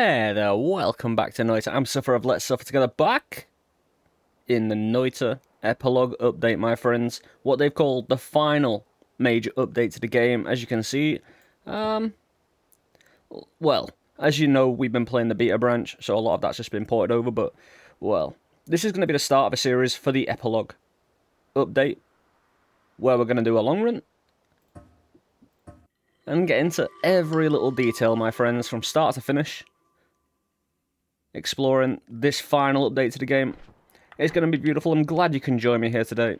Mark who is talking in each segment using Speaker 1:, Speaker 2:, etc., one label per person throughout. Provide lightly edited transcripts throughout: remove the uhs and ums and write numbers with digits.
Speaker 1: Hey there, welcome back to Noita. I'm Suffer of Let's Suffer Together, back in the Noita Epilogue update, my friends. What they've called the final major update to the game. As you can see, well, as you know, we've been playing the beta branch, so a lot of that's just been ported over, but, well, this is going to be the start of a series for the Epilogue update, where we're going to do a long run and get into every little detail, my friends, from start to finish, exploring this final update to the game. It's going to be beautiful. I'm glad you can join me here today.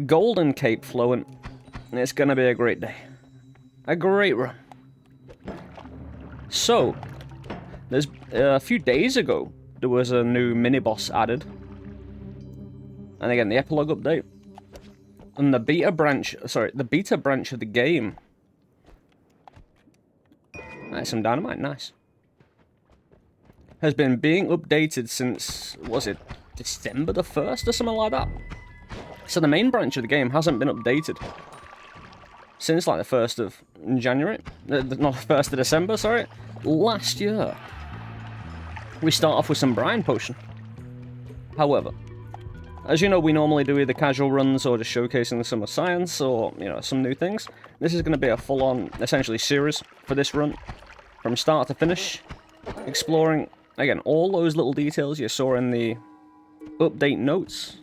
Speaker 1: Golden Cape flowing. It's going to be a great day. A great run. So, there's a few days ago, there was a new mini-boss added. And again, the epilogue update. And the beta branch of the game. That's some dynamite, nice. Has been being updated since, was it December the 1st or something like that? So the main branch of the game hasn't been updated since like the 1st of January, not the 1st of December, sorry, last year. We start off with some brine potion. However, as you know, we normally do either casual runs or just showcasing some of science or, you know, some new things. This is going to be a full-on, essentially, series for this run, from start to finish, exploring, again, all those little details you saw in the update notes.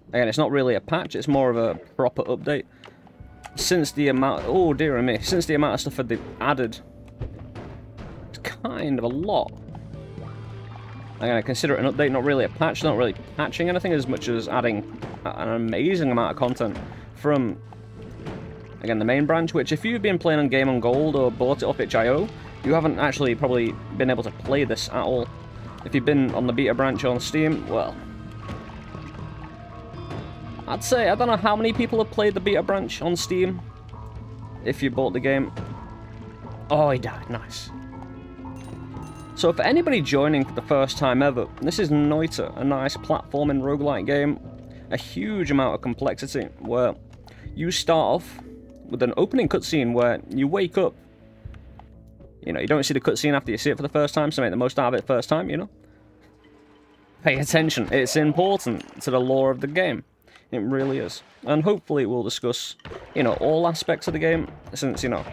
Speaker 1: Again, it's not really a patch, it's more of a proper update. Since the amount, oh dear me, since the amount of stuff that they've added, it's kind of a lot. Again, I consider it an update, not really a patch, not really patching anything as much as adding an amazing amount of content from, again, the main branch, which if you've been playing on Game on Gold or bought it off itch.io, you haven't actually probably been able to play this at all. If you've been on the beta branch on Steam, well, I'd say, I don't know how many people have played the beta branch on Steam, if you bought the game. Oh, he died, nice. So for anybody joining for the first time ever, this is Noita, a nice platforming roguelite game, a huge amount of complexity, where you start off with an opening cutscene where you wake up. You know, you don't see the cutscene after you see it for the first time, so make the most out of it first time, you know? Pay attention, it's important to the lore of the game. It really is. And hopefully we'll discuss, you know, all aspects of the game, since, you know,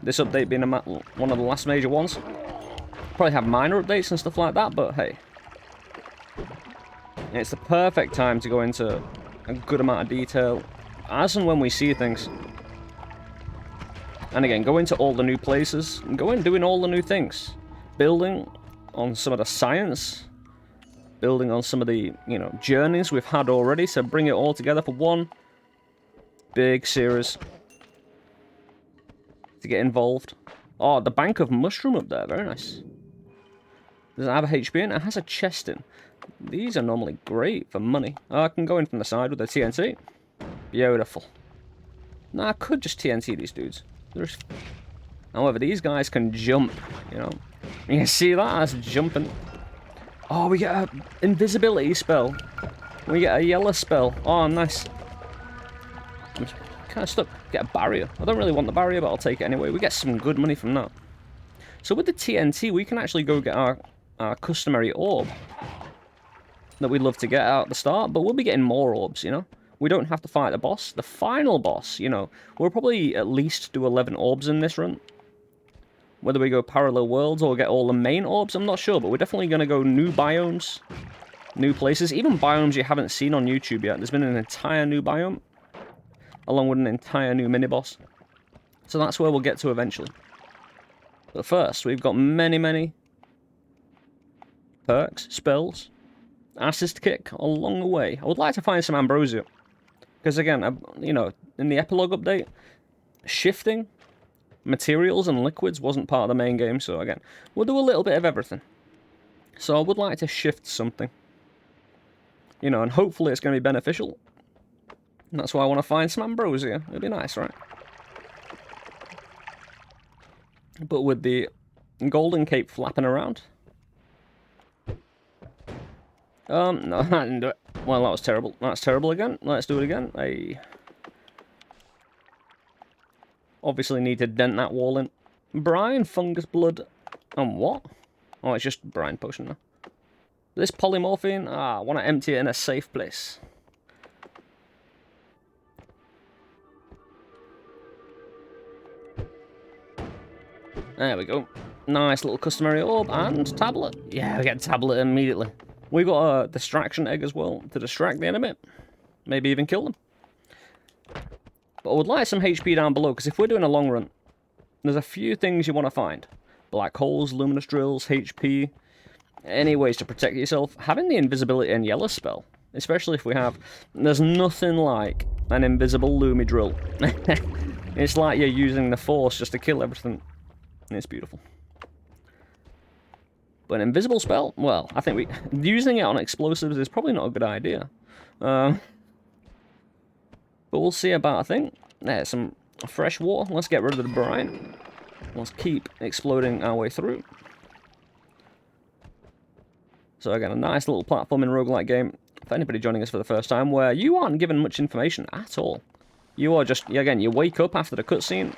Speaker 1: this update being one of the last major ones. Probably have minor updates and stuff like that, but hey. It's the perfect time to go into a good amount of detail, as and when we see things. And again, go into all the new places, and go in doing all the new things. Building on some of the science, building on some of the, you know, journeys we've had already, so bring it all together for one big series to get involved. Oh, the bank of mushroom up there, very nice. Does it have a HP in? It has a chest in. These are normally great for money. Oh, I can go in from the side with a TNT. Beautiful. Now I could just TNT these dudes. However, these guys can jump, you know. You see that? That's jumping. Oh, we get an invisibility spell. We get a yellow spell. Oh, nice. I'm kind of stuck. Get a barrier. I don't really want the barrier, but I'll take it anyway. We get some good money from that. So with the TNT, we can actually go get our customary orb that we'd love to get out at the start, but we'll be getting more orbs, you know? We don't have to fight the boss. The final boss, you know, we'll probably at least do 11 orbs in this run. Whether we go parallel worlds or get all the main orbs, I'm not sure, but we're definitely going to go new biomes, new places, even biomes you haven't seen on YouTube yet. There's been an entire new biome, along with an entire new mini-boss. So that's where we'll get to eventually. But first, we've got many perks, spells, assist kick along the way. I would like to find some ambrosia. Because again, you know, in the epilogue update, shifting materials and liquids wasn't part of the main game, so again, we'll do a little bit of everything. So I would like to shift something. You know, and hopefully it's going to be beneficial. And that's why I want to find some ambrosia. It'd be nice, right? But with the golden cape flapping around. No, I didn't do it. Well, that was terrible. That's terrible again. Let's do it again. I obviously need to dent that wall in. Brine, fungus, blood, and what? Oh, it's just brine potion now. This polymorphine, I want to empty it in a safe place. There we go. Nice little customary orb and tablet. Yeah, we get tablet immediately. We got a distraction egg as well to distract the enemy. Maybe even kill them. But I would like some HP down below, because if we're doing a long run, there's a few things you want to find. Black holes, luminous drills, HP, any ways to protect yourself. Having the invisibility and yellow spell, especially if we have... There's nothing like an invisible lumi drill. It's like you're using the force just to kill everything. It's beautiful. But an invisible spell? Well, I think using it on explosives is probably not a good idea. But we'll see about a thing. There's some fresh water. Let's get rid of the brine. Let's keep exploding our way through. So again, a nice little platforming roguelite game for anybody joining us for the first time, where you aren't given much information at all. You are just, again, you wake up after the cutscene,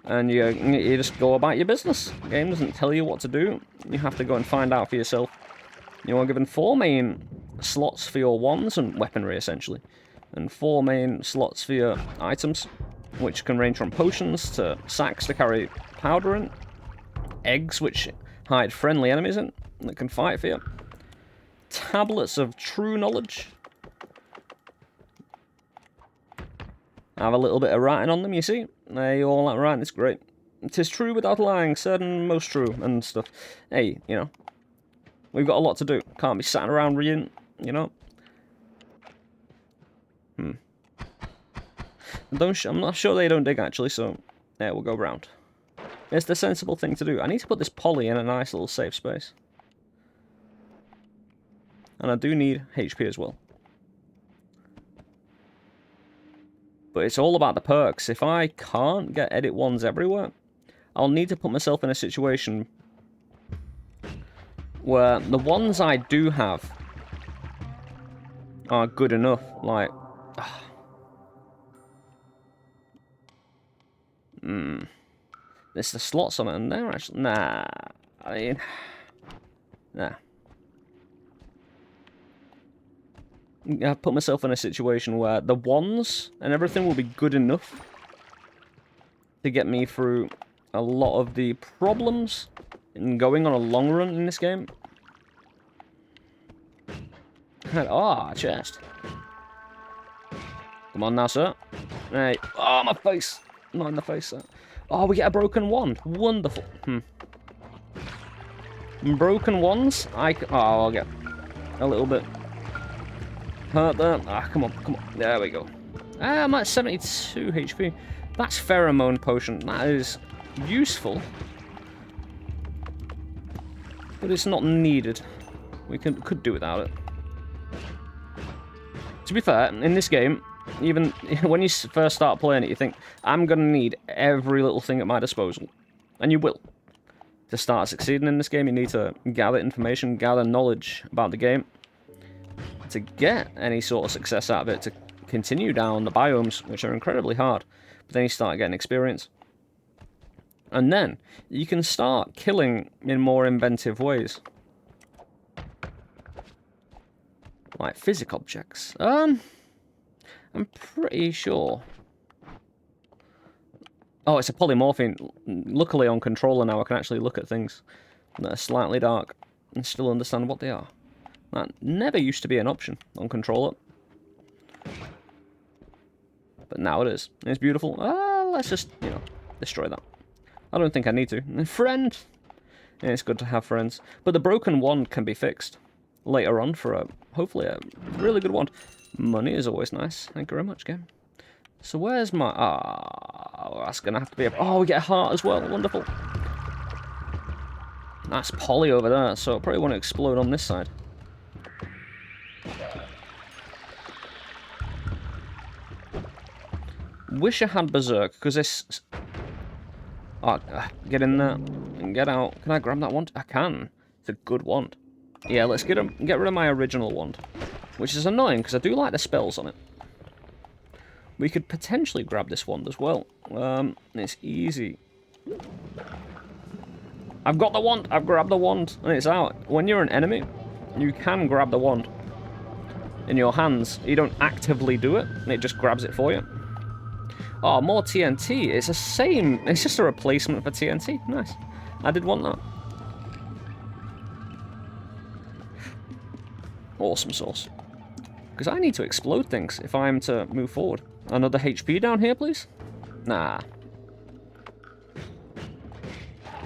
Speaker 1: and you just go about your business. The game doesn't tell you what to do. You have to go and find out for yourself. You are given 4 main slots for your wands and weaponry, essentially. And 4 main slots for your items, which can range from potions to sacks to carry powder in, eggs which hide friendly enemies in that can fight for you, tablets of true knowledge, have a little bit of writing on them, you see. You all like writing, it's great. 'Tis true without lying, certain most true, and stuff. Hey, you know, we've got a lot to do. Can't be sat around reading, you know. I'm not sure they don't dig, actually, so yeah, we'll go round. It's the sensible thing to do. I need to put this poly in a nice little safe space. And I do need HP as well. But it's all about the perks. If I can't get edit ones everywhere, I'll need to put myself in a situation where the ones I do have are good enough. Like, there's the slots on it, and they're actually... Nah. I mean... Nah. I've put myself in a situation where the wands and everything will be good enough to get me through a lot of the problems in going on a long run in this game. Ah, chest. Come on now, sir. Hey. Oh, my face. Not in the face, sir. Oh, we get a broken wand. Wonderful. Broken wands? I'll get a little bit hurt there. Ah, come on, come on. There we go. I'm at 72 HP. That's pheromone potion. That is useful. But it's not needed. We could do without it. To be fair, in this game, even when you first start playing it, you think, I'm going to need every little thing at my disposal. And you will. To start succeeding in this game, you need to gather information, gather knowledge about the game. To get any sort of success out of it, to continue down the biomes, which are incredibly hard. But then you start getting experience. And then, you can start killing in more inventive ways. Like physic objects. I'm pretty sure. Oh, it's a polymorphine. Luckily on controller now I can actually look at things that are slightly dark and still understand what they are. That never used to be an option on controller. But now it is. It's beautiful. Let's just, you know, destroy that. I don't think I need to. Friend! Yeah, it's good to have friends. But the broken wand can be fixed later on for hopefully a really good wand. Money is always nice. Thank you very much, game. So where's my... that's going to have to be a... Oh, we get a heart as well. Wonderful. That's poly over there, so I probably want to explode on this side. Wish I had Berserk, because this... Oh, get in there and get out. Can I grab that wand? I can. It's a good wand. Yeah, let's get rid of my original wand. Which is annoying, because I do like the spells on it. We could potentially grab this wand as well. It's easy. I've got the wand. I've grabbed the wand, and it's out. When you're an enemy, you can grab the wand in your hands. You don't actively do it, and it just grabs it for you. Oh, more TNT. It's the same. It's just a replacement for TNT. Nice. I did want that. Awesome sauce. Because I need to explode things if I am to move forward. Another HP down here, please? Nah.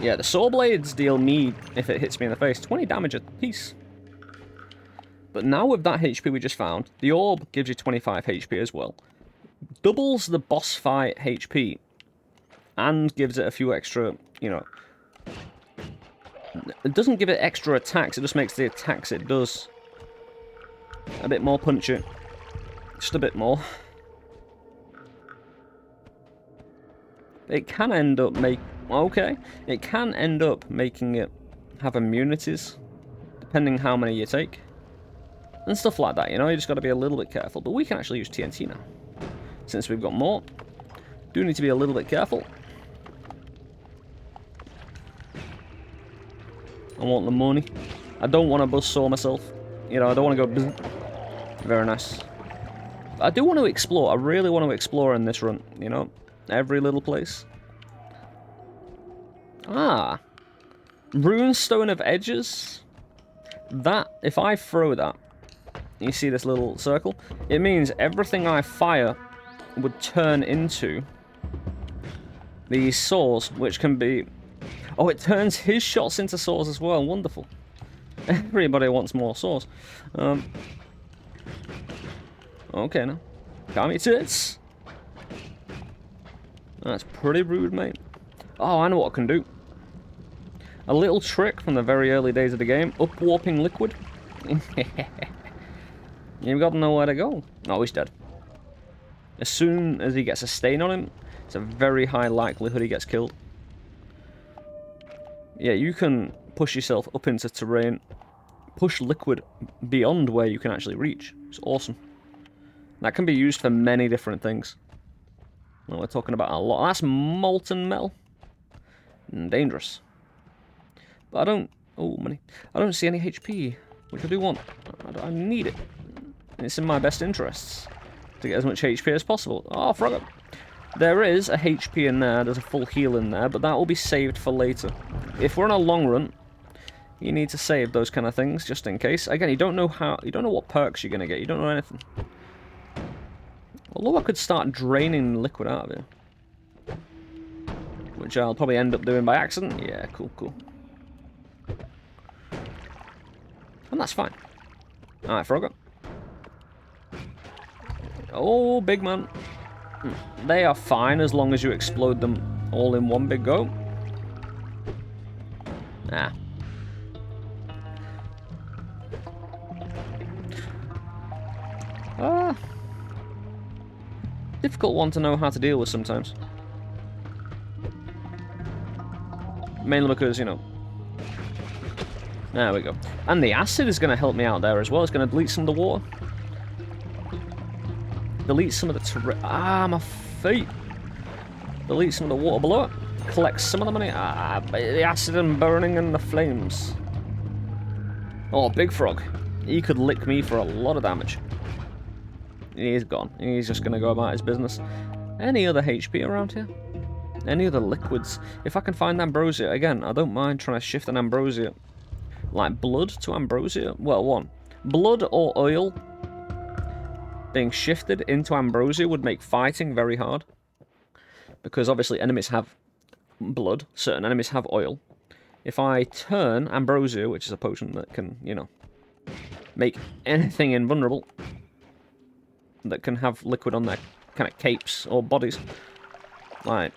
Speaker 1: Yeah, the saw blades deal me, if it hits me in the face, 20 damage a piece. But now with that HP we just found, the orb gives you 25 HP as well. Doubles the boss fight HP. And gives it a few extra, you know... It doesn't give it extra attacks, it just makes the attacks it does a bit more punchy. Just a bit more. It can end up it can end up making it have immunities, depending how many you take. And stuff like that, you know, you just got to be a little bit careful. But we can actually use TNT now, since we've got more. Do need to be a little bit careful. I want the money. I don't want to buzzsaw myself. You know, I don't want to go bzz. Very nice. I do want to explore. I really want to explore in this run, you know. Every little place. Ah. Runestone of Edges. That, if I throw that, you see this little circle? It means everything I fire would turn into these saws, which can be... Oh, it turns his shots into saws as well. Wonderful. Everybody wants more saws. Okay, now. Calm your tits. That's pretty rude, mate. Oh, I know what I can do. A little trick from the very early days of the game. Up-warping liquid. You've got nowhere to go. Oh, he's dead. As soon as he gets a stain on him, it's a very high likelihood he gets killed. Yeah, you can push yourself up into terrain. Push liquid beyond where you can actually reach. It's awesome. That can be used for many different things. Well, we're talking about a lot. That's molten metal. Dangerous. But I don't... Oh, money. I don't see any HP, which I do want. I need it. It's in my best interests to get as much HP as possible. Oh, frog up. There is a HP in there. There's a full heal in there, but that will be saved for later. If we're on a long run, you need to save those kind of things just in case. Again, you don't know how... You don't know what perks you're going to get. You don't know anything. Although I could start draining liquid out of it. Which I'll probably end up doing by accident. Yeah, cool, cool. And that's fine. Alright, frog up. Oh, big man. They are fine as long as you explode them all in one big go. Ah. Difficult one to know how to deal with sometimes. Mainly because, you know... There we go. And the acid is going to help me out there as well. It's going to delete some of the water. Delete some of the terrain. Ah, my feet. Delete some of the water below it. Collect some of the money. Ah, the acid and burning and the flames. Oh, big frog. He could lick me for a lot of damage. He's gone. He's just going to go about his business. Any other HP around here? Any other liquids? If I can find ambrosia, again, I don't mind trying to shift an ambrosia. Like blood to ambrosia? Well, one. Blood or oil being shifted into ambrosia would make fighting very hard. Because obviously enemies have blood, certain enemies have oil. If I turn ambrosia, which is a potion that can, you know, make anything invulnerable, that can have liquid on their kind of capes or bodies, like,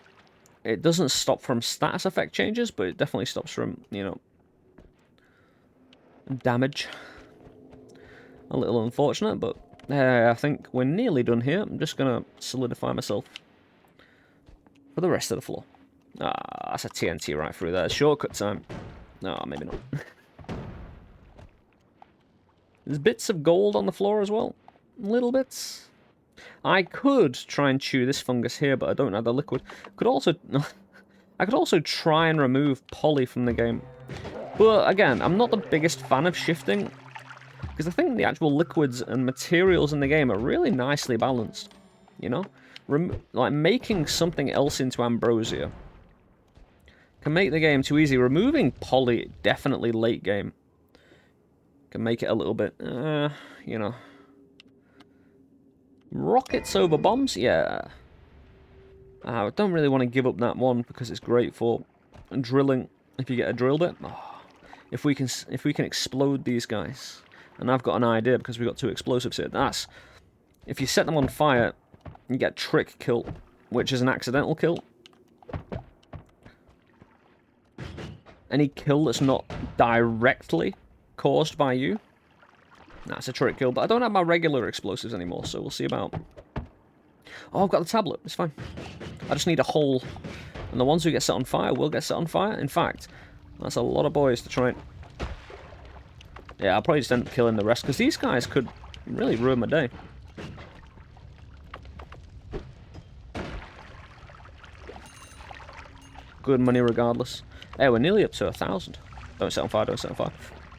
Speaker 1: it doesn't stop from status effect changes, but it definitely stops from, you know, damage. A little unfortunate, but I think we're nearly done here. I'm just going to solidify myself for the rest of the floor. Ah, that's a TNT right through there. Shortcut time. No, maybe not. There's bits of gold on the floor as well. Little bits. I could try and chew this fungus here, but I don't have the liquid. Could also... I could also try and remove poly from the game. But again, I'm not the biggest fan of shifting, because I think the actual liquids and materials in the game are really nicely balanced. You know? Like, making something else into ambrosia can make the game too easy. Removing poly, definitely late game, can make it a little bit, you know. Rockets over bombs? Yeah. I don't really want to give up that one because it's great for drilling. If you get a drill bit, if we can explode these guys, and I've got an idea because we've got 2 explosives here. That's, if you set them on fire, you get trick kill, which is an accidental kill. Any kill that's not directly caused by you, that's a trick kill. But I don't have my regular explosives anymore, so we'll see about. Oh, I've got the tablet. It's fine. I just need a hole. And the ones who get set on fire will get set on fire. In fact, that's a lot of boys to try and... Yeah, I'll probably just end up killing the rest, because these guys could really ruin my day. Good money regardless. Hey, we're nearly up to 1,000. Don't set on fire, don't set on fire.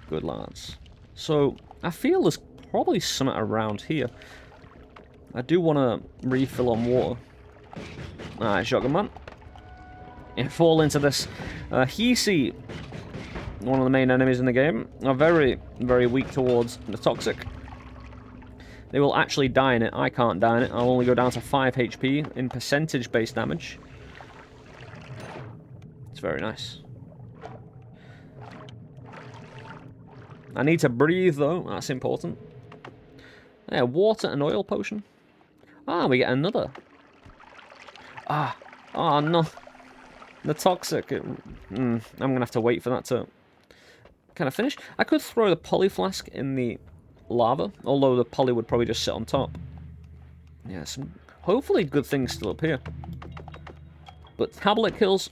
Speaker 1: Good lads. So, I feel there's probably something around here. I do want to refill on water. Alright, shotgun man. And fall into this. Hisi, one of the main enemies in the game, are very, very weak towards the toxic. They will actually die in it. I can't die in it. I'll only go down to 5 HP in percentage-based damage. It's very nice. I need to breathe, though. That's important. Yeah, water and oil potion. Ah, we get another. Oh no. The toxic. I'm going to have to wait for that to kind of finish. I could throw the poly flask in the lava, although the poly would probably just sit on top. Yeah, some hopefully good things still up here. But tablet kills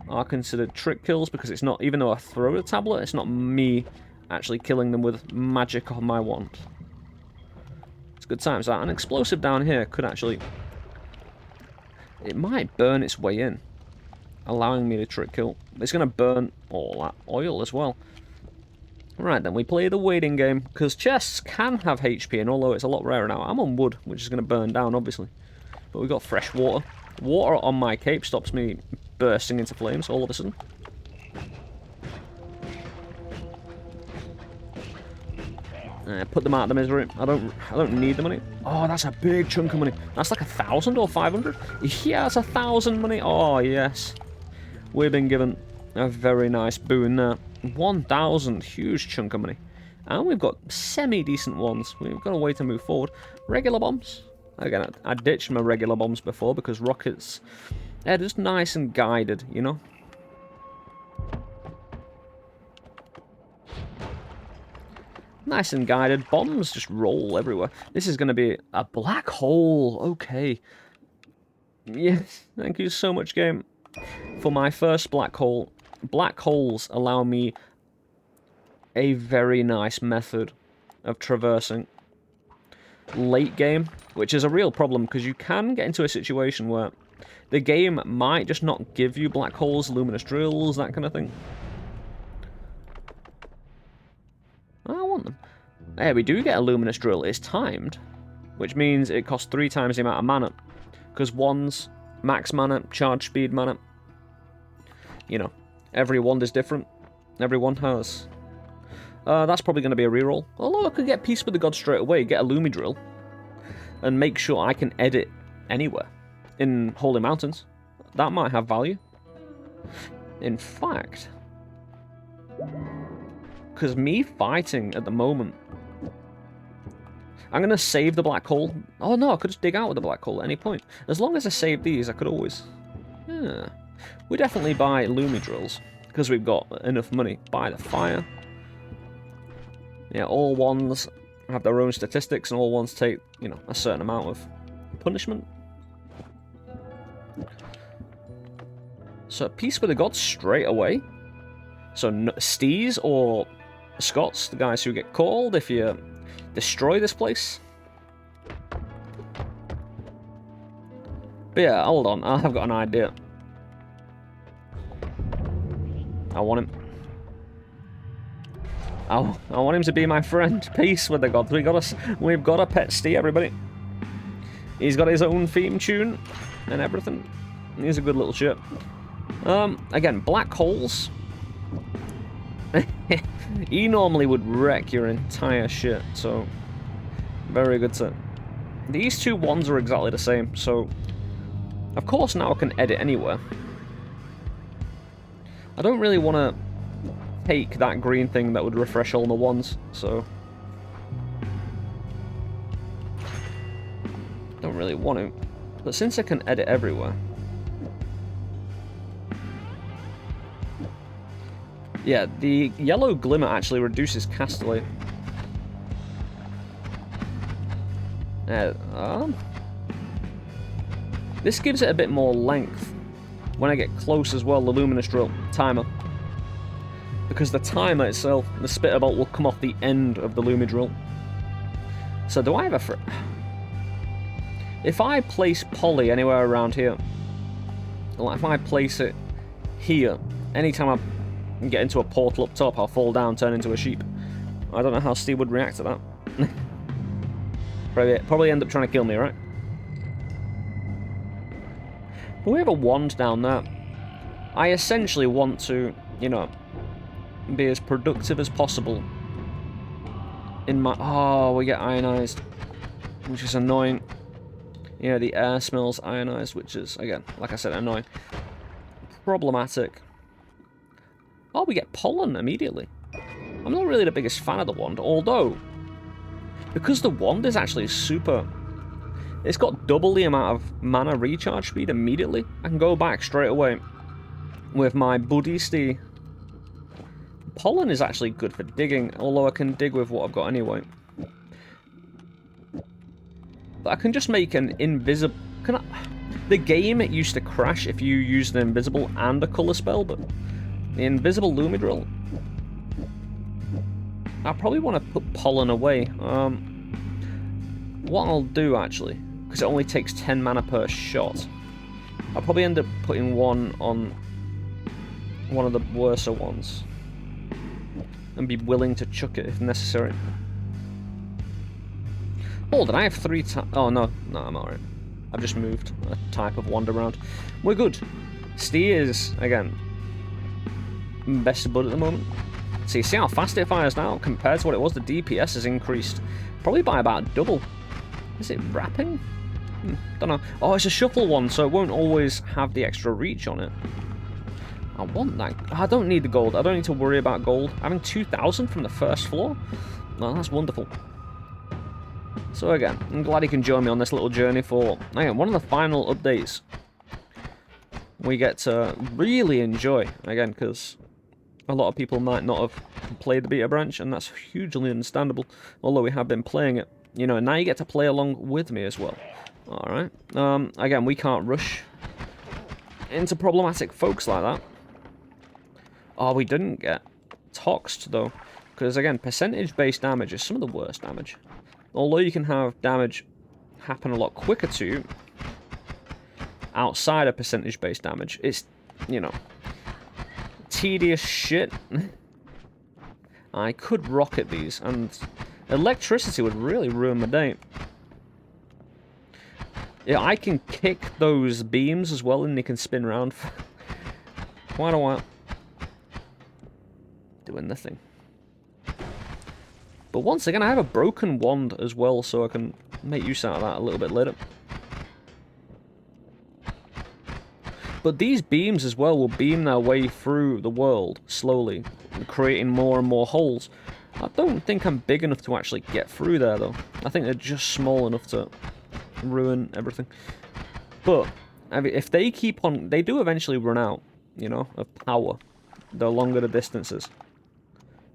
Speaker 1: are considered trick kills because it's not, even though I throw the tablet, it's not me actually killing them with magic on my wand. It's good times. An explosive down here could actually... It might burn its way in, allowing me to trick kill. It's going to burn all that oil as well. Right, then we play the waiting game, because chests can have HP, and although it's a lot rarer now, I'm on wood, which is going to burn down, obviously. But we've got fresh water. Water on my cape stops me bursting into flames all of a sudden. Put them out of the misery. I don't need the money. Oh, that's a big chunk of money. That's like 1,000 or 500. Yeah, that's 1,000 money. Oh yes, we've been given a very nice boon there. 1,000, huge chunk of money, and we've got semi-decent ones. We've got a way to move forward. Regular bombs. Again, I ditched my regular bombs before because rockets, they're just nice and guided, you know. Nice and guided. Bombs just roll everywhere. This is going to be a black hole. Okay. Yes, thank you so much, game, for my first black hole. Black holes allow me a very nice method of traversing late game, which is a real problem because you can get into a situation where the game might just not give you black holes, luminous drills, that kind of thing. I want them. Hey, we do get a luminous drill. It's timed, which means it costs 3 times the amount of mana. Because one's max mana, charge speed mana. You know, every wand is different. Every wand has. That's probably going to be a reroll. Although I could get Peace with the Gods straight away, get a Lumi drill, and make sure I can edit anywhere in Holy Mountains. That might have value. In fact, because me fighting at the moment, I'm going to save the black hole. Oh no, I could just dig out with the black hole at any point. As long as I save these, I could always... Yeah. We definitely buy Lumi drills, because we've got enough money. Buy the fire. Yeah, all ones have their own statistics, and all ones take, you know, a certain amount of punishment. So, Peace with the Gods straight away. So, Stees or Scots, the guys who get called if you destroy this place. But yeah, hold on, I've got an idea. I want him. I want him to be my friend. Peace with the gods. We've got a pet steer, everybody. He's got his own theme tune and everything. He's a good little shit. Again, black holes. He normally would wreck your entire shit, so very good set. These two wands are exactly the same, so of course now I can edit anywhere. I don't really want to take that green thing that would refresh all the wands, so don't really want to. But since I can edit everywhere, yeah, the yellow glimmer actually reduces castellate. This gives it a bit more length when I get close as well, the luminous drill timer. Because the timer itself, the spitter bolt, will come off the end of the lumi drill. So do I have a... If I place poly anywhere around here, like if I place it here, anytime I get into a portal up top, I'll fall down, turn into a sheep. I don't know how Steve would react to that. Probably end up trying to kill me, right? But we have a wand down there. I essentially want to, you know, be as productive as possible in my... Oh, we get ionized, which is annoying. Yeah, the air smells ionized, which is, again, like I said, annoying. Problematic. Oh, we get pollen immediately. I'm not really the biggest fan of the wand, although, because the wand is actually super... It's got double the amount of mana recharge speed immediately. I can go back straight away with my Buddhisti. Pollen is actually good for digging, although I can dig with what I've got anyway. But I can just make an invisible... The game used to crash if you used an invisible and a colour spell, but the invisible Lumidrill... I probably want to put pollen away. What I'll do, actually, because it only takes 10 mana per shot, I'll probably end up putting one on one of the worser ones. And be willing to chuck it if necessary. Oh, did I have 3 times? Oh, no, I'm alright. I've just moved a type of wand around. We're good. Steer is, again, best bud at the moment. So you see how fast it fires now compared to what it was? The DPS has increased probably by about double. Is it wrapping? Don't know. Oh, it's a shuffle one, so it won't always have the extra reach on it. I want that. I don't need the gold. I don't need to worry about gold. Having 2,000 from the first floor? No, that's wonderful. So again, I'm glad you can join me on this little journey for, again, one of the final updates we get to really enjoy, again, because a lot of people might not have played the beta branch, and that's hugely understandable, although we have been playing it. You know, now you get to play along with me as well. Alright. Again, we can't rush into problematic folks like that. Oh, we didn't get toxed, though. Because, again, percentage-based damage is some of the worst damage. Although you can have damage happen a lot quicker to you outside of percentage-based damage, it's, you know, tedious shit. I could rocket these, and electricity would really ruin my day. Yeah, I can kick those beams as well, and they can spin around for quite a while. Doing nothing. But once again, I have a broken wand as well, so I can make use out of that a little bit later. But these beams as well will beam their way through the world slowly, creating more and more holes. I don't think I'm big enough to actually get through there, though. I think they're just small enough to ruin everything. But I mean, if they keep on, they do eventually run out, you know, of power the longer the distances.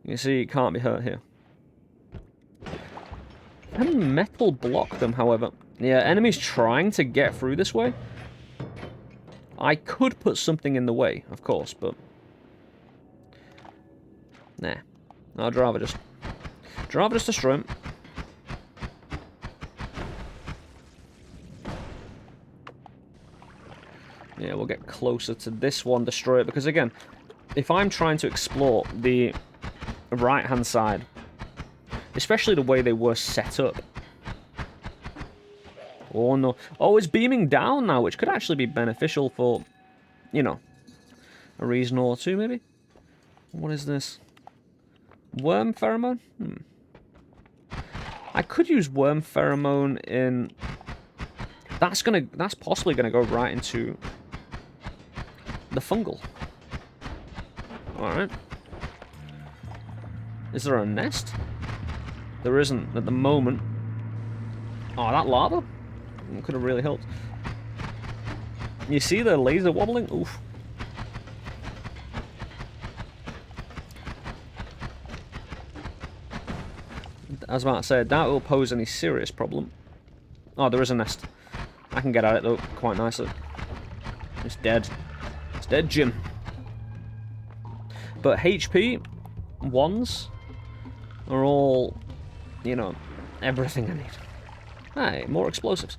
Speaker 1: You see, it can't be hurt here. Can metal block them, however? Yeah, enemies trying to get through this way. I could put something in the way, of course, but nah. I'd rather just destroy him. Yeah, we'll get closer to this one, destroy it, because again, if I'm trying to explore the right-hand side, especially the way they were set up. Oh no. Oh, it's beaming down now, which could actually be beneficial for, you know, a reason or two, maybe? What is this? Worm pheromone? I could use worm pheromone in... That's possibly gonna go right into the fungal. Alright. Is there a nest? There isn't at the moment. Oh, that lava? Could have really helped. You see the laser wobbling? Oof. I was about to say, I doubt it will pose any serious problem. Oh, there is a nest. I can get at it, though, quite nicely. It's dead. It's dead, Jim. But HP, ones, are all, you know, everything I need. Hey, more explosives.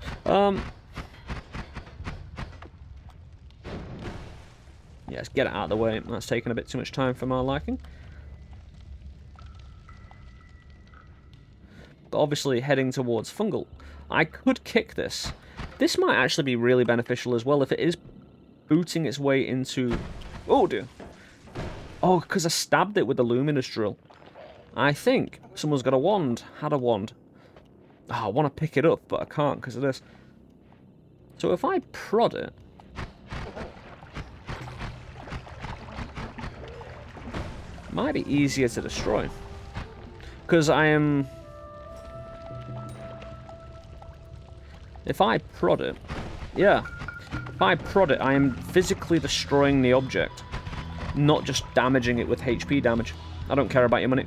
Speaker 1: Yes, get it out of the way. That's taking a bit too much time for my liking. But obviously heading towards fungal. I could kick this. This might actually be really beneficial as well if it is booting its way into... Oh, dear. Oh, because I stabbed it with the luminous drill. I think someone's got a wand. Had a wand. Oh, I want to pick it up, but I can't because of this. So if I prod it... It might be easier to destroy. Because I am... If I prod it... Yeah. If I prod it, I am physically destroying the object. Not just damaging it with HP damage. I don't care about your money.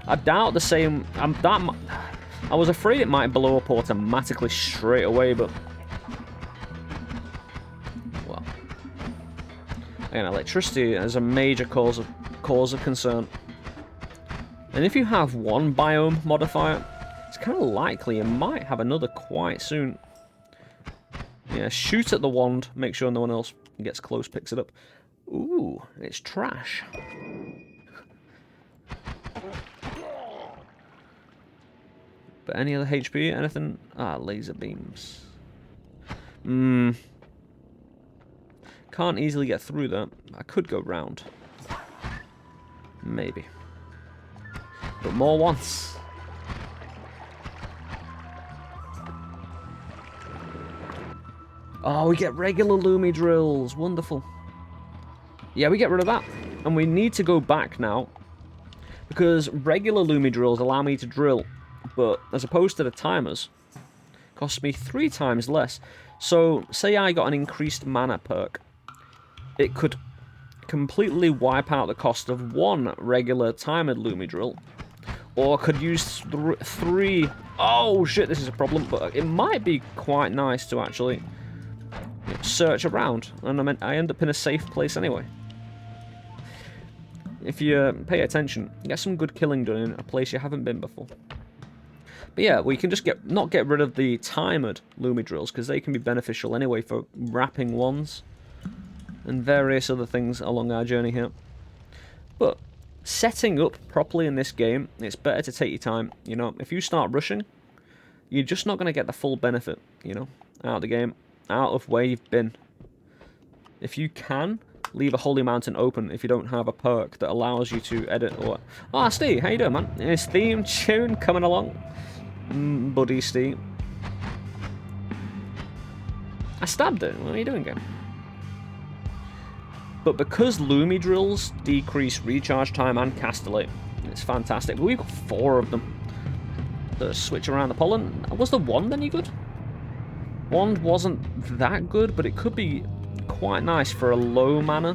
Speaker 1: I doubt the same... I was afraid it might blow up automatically straight away, but... Well. Again, electricity is a major cause of concern. And if you have one biome modifier, it's kind of likely you might have another quite soon. Yeah, shoot at the wand, make sure no one else gets close, picks it up. Ooh, it's trash. But any other HP? Anything? Ah, laser beams. Can't easily get through that. I could go round. Maybe. But more once. Oh, we get regular Lumi drills. Wonderful. Yeah, we get rid of that. And we need to go back now. Because regular Lumi drills allow me to drill. But as opposed to the timers, cost me 3 times less. So, say I got an increased mana perk. It could completely wipe out the cost of 1 regular timed Lumi drill. Or I could use 3... Oh, shit, this is a problem. But it might be quite nice to actually search around. And I end up in a safe place anyway. If you pay attention, get some good killing done in a place you haven't been before. But yeah, we can just not get rid of the timed Lumi drills, because they can be beneficial anyway for wrapping ones and various other things along our journey here. But setting up properly in this game, it's better to take your time. You know, if you start rushing, you're just not going to get the full benefit, you know, out of the game, out of where you've been. If you can, leave a holy mountain open if you don't have a perk that allows you to edit or... Ah, Steve, how you doing, man? It's theme tune coming along. Buddy Steve. I stabbed it. What are you doing, game? But because Lumi drills decrease recharge time and castellate, it's fantastic. But we've got 4 of them. The switch around the pollen. Was the wand any good? Wand wasn't that good, but it could be quite nice for a low mana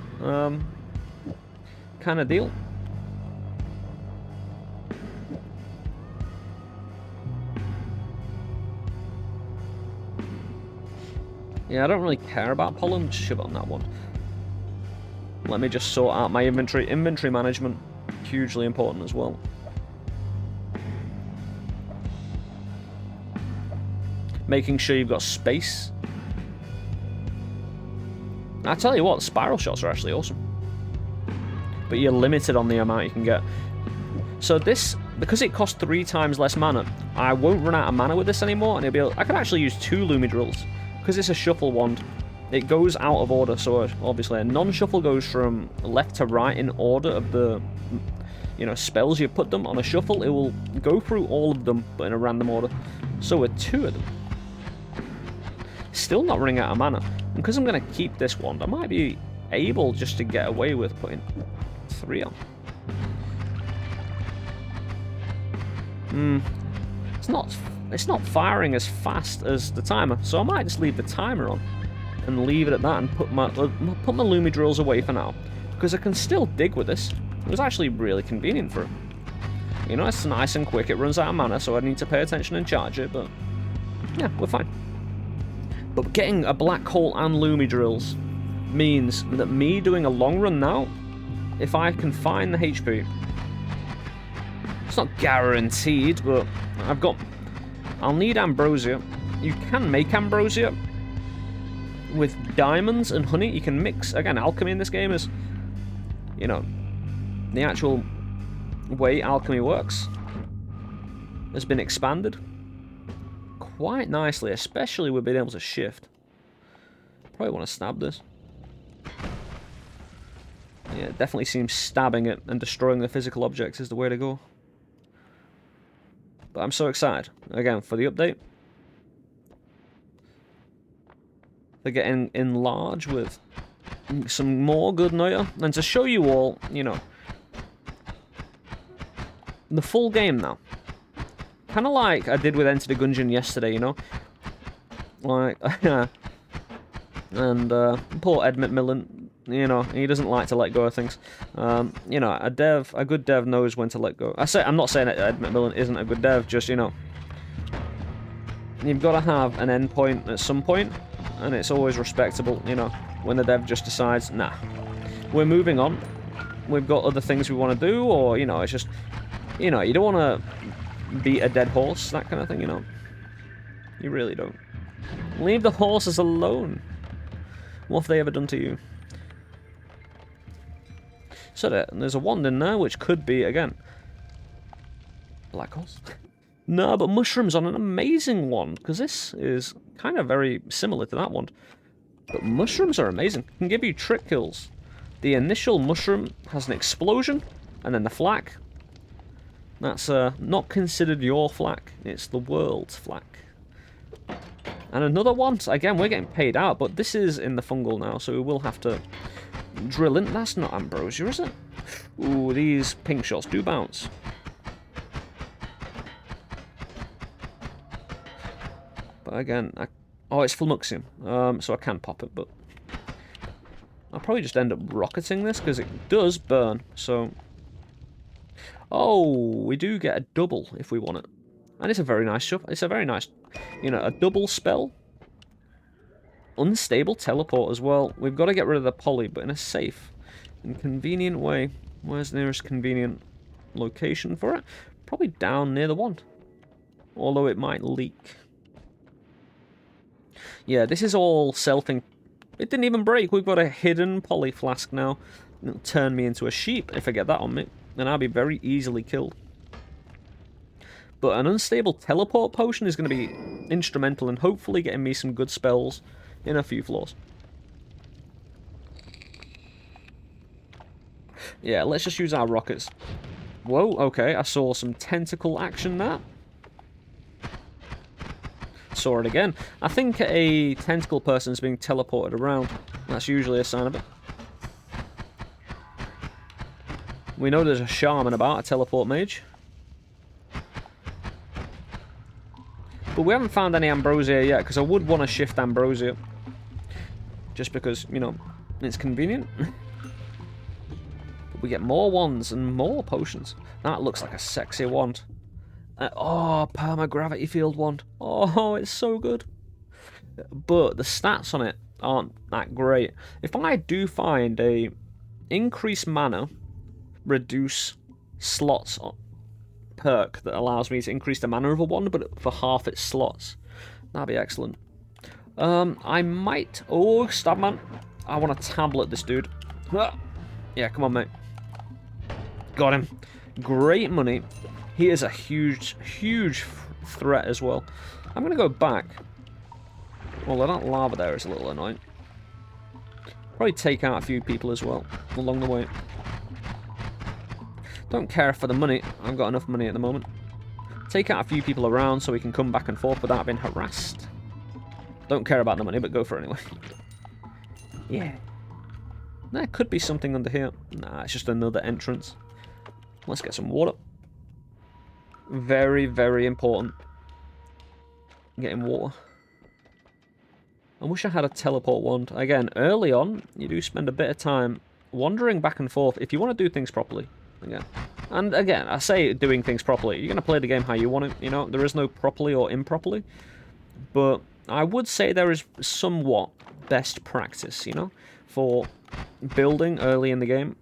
Speaker 1: kind of deal. Yeah, I don't really care about pollen. Just shove it on that one. Let me just sort out my inventory. Inventory management, hugely important as well. Making sure you've got space. I tell you what, spiral shots are actually awesome. but you're limited on the amount you can get. So this, because it costs 3 times less mana, I won't run out of mana with this anymore, and I could actually use 2 Lumi Drills. Because it's a shuffle wand, it goes out of order, so obviously a non-shuffle goes from left to right in order of the, spells you put them. On a shuffle, it will go through all of them, but in a random order. So with 2 of them. Still not running out of mana. And because I'm going to keep this wand, I might be able just to get away with putting 3 on. It's not firing as fast as the timer, so I might just leave the timer on and leave it at that and put my Lumi Drills away for now, because I can still dig with this. It was actually really convenient for it. It's nice and quick. It runs out of mana, so I need to pay attention and charge it, but yeah, we're fine. But getting a black hole and Lumi Drills means that me doing a long run now, if I can find the HP, it's not guaranteed, but I'll need ambrosia. You can make ambrosia with diamonds and honey. You can mix, again, alchemy in this game is, the actual way alchemy works has been expanded quite nicely, especially with being able to shift. Probably want to stab this. Yeah, it definitely seems stabbing it and destroying the physical objects is the way to go. But I'm so excited, again, for the update. They're getting enlarged with some more good Noita. And to show you all, the full game now. Kind of like I did with Enter the Gungeon yesterday, Like, and poor Ed McMillan, he doesn't like to let go of things. A good dev knows when to let go. I'm not saying that Ed McMillan isn't a good dev, just, you've got to have an end point at some point, and it's always respectable, when the dev just decides, nah, we're moving on, we've got other things we want to do, or, it's just, you don't want to beat a dead horse, that kind of thing, You really don't. Leave the horses alone. What have they ever done to you? So there's a wand in there, which could be, again, black holes. No, but mushrooms on an amazing wand, because this is kind of very similar to that wand. But mushrooms are amazing. Can give you trick kills. The initial mushroom has an explosion, and then the flak. That's not considered your flak, it's the world's flak. And another one, again, we're getting paid out, but this is in the fungal now, so we will have to drill in. That's not ambrosia, is it? Ooh, these pink shots do bounce. But again, oh, it's Flumuxium, so I can pop it, but I'll probably just end up rocketing this, because it does burn, so... Oh, we do get a double if we want it. And it's a very nice shuffle. It's a very nice, a double spell. Unstable teleport as well. We've got to get rid of the poly, but in a safe and convenient way. Where's the nearest convenient location for it? Probably down near the wand. Although it might leak. Yeah, this is all selfing. It didn't even break. We've got a hidden poly flask now. It'll turn me into a sheep if I get that on me. And I'll be very easily killed. But an unstable teleport potion is going to be instrumental in hopefully getting me some good spells in a few floors. Yeah, let's just use our rockets. Whoa, okay, I saw some tentacle action there. Saw it again. I think a tentacle person is being teleported around. That's usually a sign of it. We know there's a shaman about, a teleport mage. But we haven't found any ambrosia yet, because I would want to shift ambrosia. Just because, it's convenient. But we get more wands and more potions. That looks like a sexy wand. Oh, perma-gravity field wand. Oh, it's so good. But the stats on it aren't that great. If I do find a increase mana, reduce slots perk that allows me to increase the mana of a wand, but for half its slots, that'd be excellent. I might... Oh, stab man. I want to tablet this dude. Yeah, come on, mate. Got him. Great money. He is a huge, huge threat as well. I'm going to go back. Although that lava there is a little annoying. Probably take out a few people as well along the way. Don't care for the money. I've got enough money at the moment. Take out a few people around so we can come back and forth without being harassed. Don't care about the money, but go for it anyway. Yeah. There could be something under here. Nah, it's just another entrance. Let's get some water. Very, very important. Getting water. I wish I had a teleport wand. Again, early on, you do spend a bit of time wandering back and forth if you want to do things properly. Again. And again, I say doing things properly. You're going to play the game how you want it, you know. There is no properly or improperly. But I would say there is somewhat best practice, you know, for building early in the game.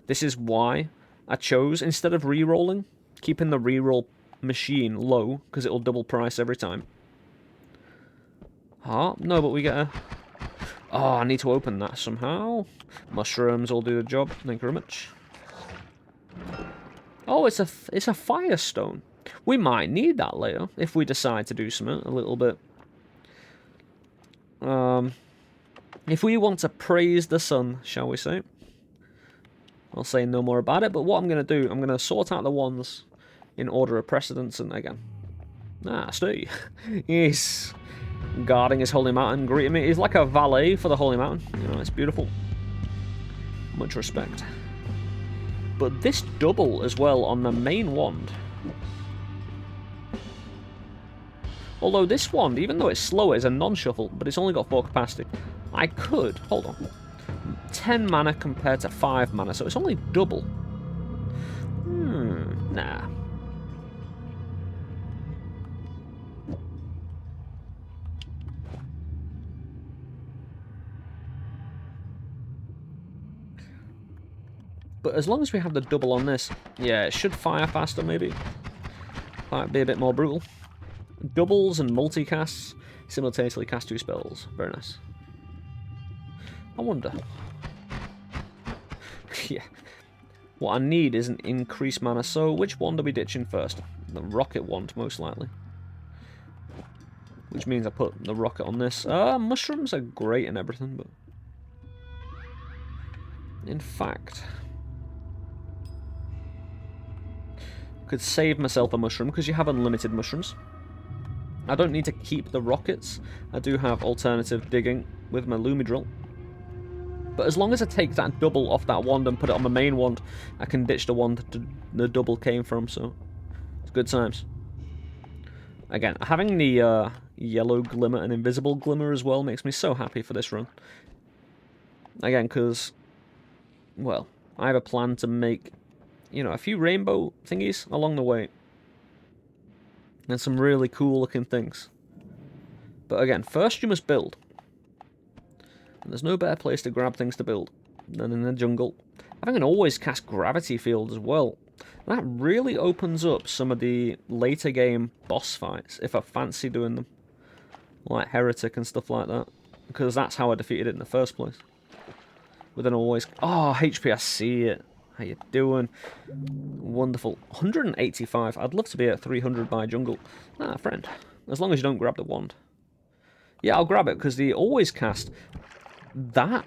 Speaker 1: This is why I chose, instead of re-rolling, keeping the re-roll machine low, because it'll double price every time. No, but we get a... Oh, I need to open that somehow. Mushrooms will do the job. Thank you very much. Oh, it's a firestone. We might need that later, if we decide to do something a little bit. If we want to praise the sun, shall we say. I'll say no more about it, but what I'm going to do, I'm going to sort out the ones in order of precedence, and again. Steve. He's guarding his holy mountain, greeting me. He's like a valet for the holy mountain. You know, it's beautiful. Much respect. But this double as well on the main wand. Although this wand, even though it's slower, is a non-shuffle, but it's only got 4 capacity. I could, hold on, 10 mana compared to 5 mana, so it's only double. Nah. But as long as we have the double on this, yeah, it should fire faster maybe. Might be a bit more brutal. Doubles and multicasts simultaneously cast 2 spells. Very nice. I wonder. Yeah. What I need is an increased mana, so which wand are we ditching first? The rocket wand, most likely. Which means I put the rocket on this. Mushrooms are great and everything, but... In fact... could save myself a mushroom, because you have unlimited mushrooms. I don't need to keep the rockets. I do have alternative digging with my Lumi drill. But as long as I take that double off that wand and put it on my main wand, I can ditch the wand that the double came from, so it's good times. Again, having the yellow glimmer and invisible glimmer as well makes me so happy for this run. Again, because, well, I have a plan to make, you know, a few rainbow thingies along the way. And some really cool looking things. But again, first you must build. And there's no better place to grab things to build than in the jungle. Having an always cast gravity field as well. That really opens up some of the later game boss fights, if I fancy doing them. Like Heretic and stuff like that. Because that's how I defeated it in the first place. With an always... Oh, HP, I see it. How you doing? Wonderful. 185. I'd love to be at 300 by jungle. Friend. As long as you don't grab the wand. Yeah, I'll grab it, because the always cast... that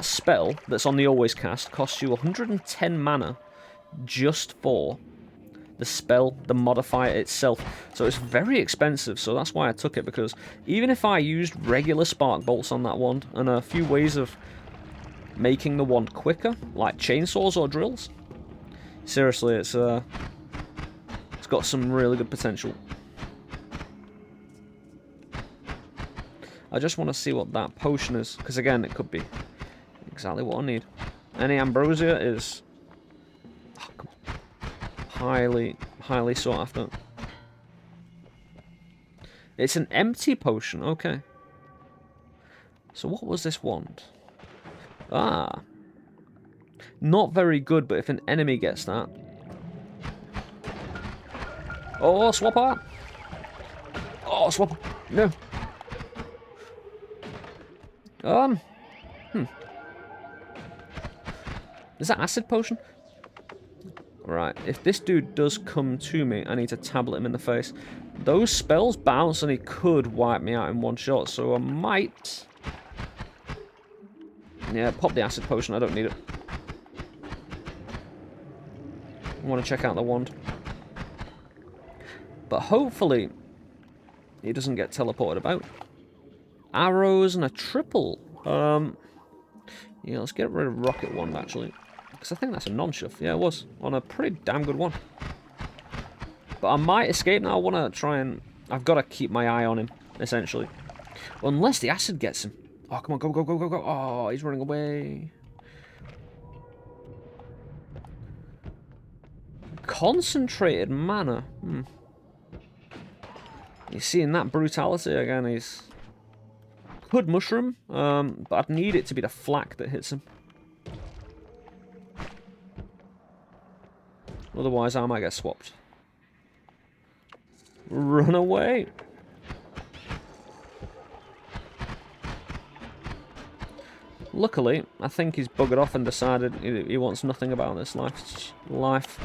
Speaker 1: spell that's on the always cast costs you 110 mana just for the spell, the modifier itself. So it's very expensive, so that's why I took it, because even if I used regular spark bolts on that wand, and a few ways of making the wand quicker, like chainsaws or drills, seriously, it's got some really good potential. I just want to see what that potion is, because again, it could be exactly what I need. Any ambrosia is highly sought after. It's an empty potion, okay. So what was this wand? Not very good, but if an enemy gets that... Oh, swap out! Oh, swap... No. Is that acid potion? Right, if this dude does come to me, I need to tablet him in the face. Those spells bounce and he could wipe me out in one shot, so I might... Yeah, pop the acid potion, I don't need it. I want to check out the wand. But hopefully, he doesn't get teleported about. Arrows and a triple. Yeah, let's get rid of rocket wand, actually. Because I think that's a non-shuff. Yeah, it was. On a pretty damn good one. But I might escape now. I want to try and... I've got to keep my eye on him, essentially. Well, unless the acid gets him. Oh, come on, go, go, go, go, go. Oh, he's running away. Concentrated mana. You're seeing that brutality again. He's... Could mushroom, but I'd need it to be the flak that hits him. Otherwise, I might get swapped. Run away! Luckily, I think he's buggered off and decided he wants nothing about this life.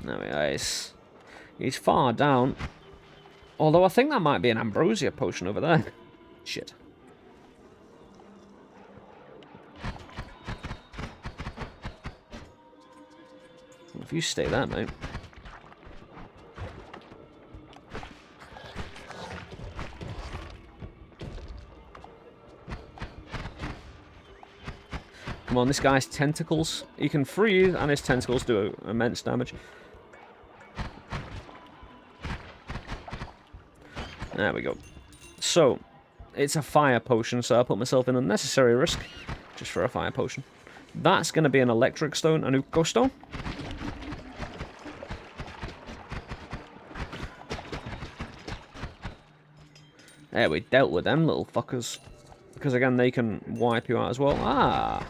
Speaker 1: There he is. He's far down. Although I think that might be an ambrosia potion over there. Shit. If you stay there, mate. Come on, this guy's tentacles. He can freeze, and his tentacles do immense damage. There we go. So, it's a fire potion, so I put myself in unnecessary risk just for a fire potion. That's going to be an electric stone, an Uko stone. There, we dealt with them little fuckers. Because again, they can wipe you out as well. Ah!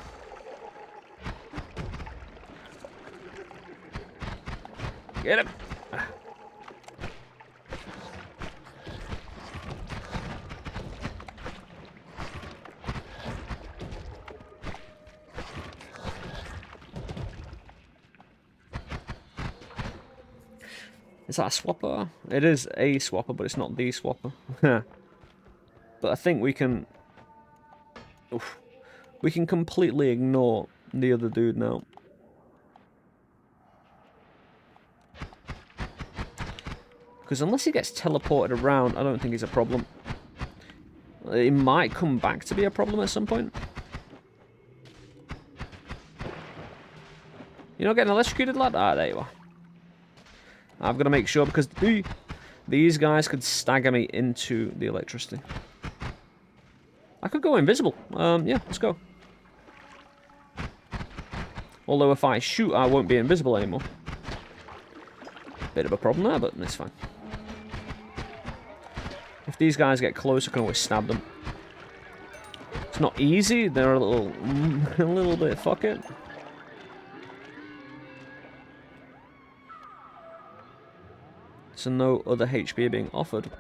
Speaker 1: Get him! Is that a swapper? It is a swapper, but it's not the swapper. But I think we can... Oof, we can completely ignore the other dude now. Because unless he gets teleported around, I don't think he's a problem. It might come back to be a problem at some point. You're not getting electrocuted, lad? Ah, there you are. I've got to make sure, because these guys could stagger me into the electricity. I could go invisible. Yeah, let's go. Although if I shoot, I won't be invisible anymore. Bit of a problem there, but it's fine. If these guys get close, I can always stab them. It's not easy. They're a little bit fuck it. So no other HP being offered.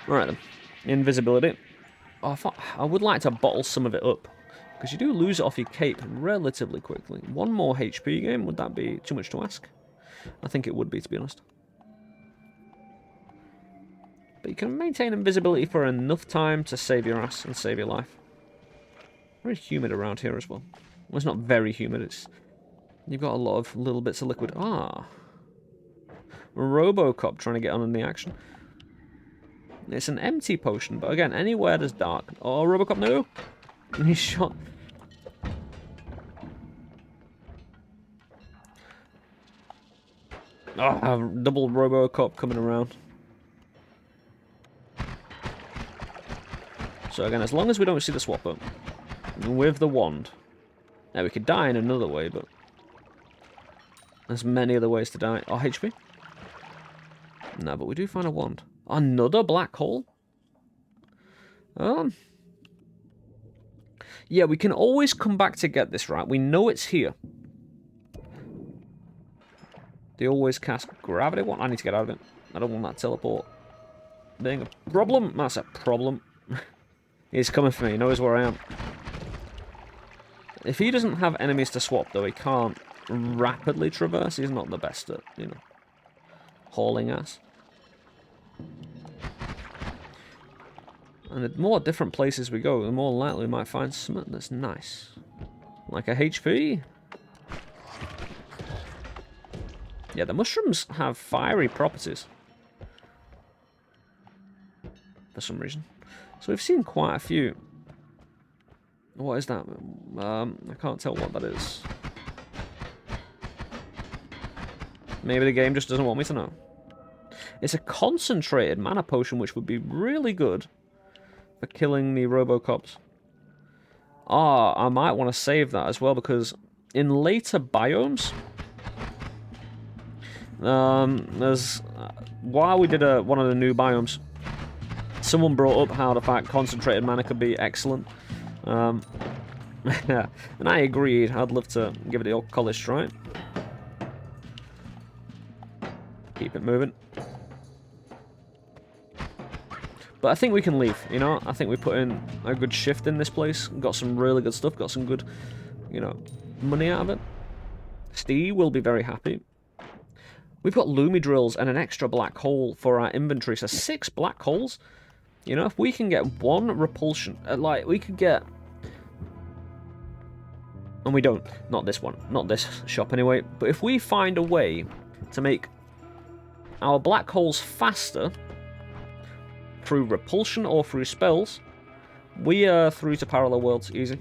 Speaker 1: Right then, invisibility. Oh, I would like to bottle some of it up, because you do lose it off your cape relatively quickly. One more HP game, would that be too much to ask? I think it would be, to be honest. But you can maintain invisibility for enough time to save your ass and save your life. Very humid around here as well. Well, it's not very humid, it's... You've got a lot of little bits of liquid. Ah. Robocop trying to get on in the action. It's an empty potion, but again, anywhere there's dark. Oh, Robocop, no! He's shot. Oh, double Robocop coming around. So again, as long as we don't see the swapper with the wand. Now, we could die in another way, but... There's many other ways to die. Oh, HP? No, but we do find a wand. Another black hole? Yeah, we can always come back to get this, right? We know it's here. They always cast gravity. What? I need to get out of it. I don't want that teleport.
Speaker 2: being a problem. That's a problem. He's coming for me. He knows where I am. If he doesn't have enemies to swap, though, he can't rapidly traverse. He's not the best at, you know, hauling ass. And the more different places we go, the more likely we might find something that's nice. Like a HP. Yeah, the mushrooms have fiery properties. For some reason. So we've seen quite a few. What is that? I can't tell what that is. Maybe the game just doesn't want me to know. It's a concentrated mana potion, which would be really good for killing the Robocops. Ah, I might want to save that as well, because in later biomes, while we did one of the new biomes, someone brought up how the fact concentrated mana could be excellent. And I agreed. I'd love to give it the old college try. Keep it moving. But I think we can leave, you know? I think we put in a good shift in this place. Got some really good stuff. Got some good, you know, money out of it. Steve will be very happy. We've got Lumi drills and an extra black hole for our inventory. So 6 black holes. You know, if we can get 1 repulsion, like, we could get... And we don't. Not this one. Not this shop anyway. But if we find a way to make our black holes faster through repulsion or through spells, we are through to parallel worlds easy.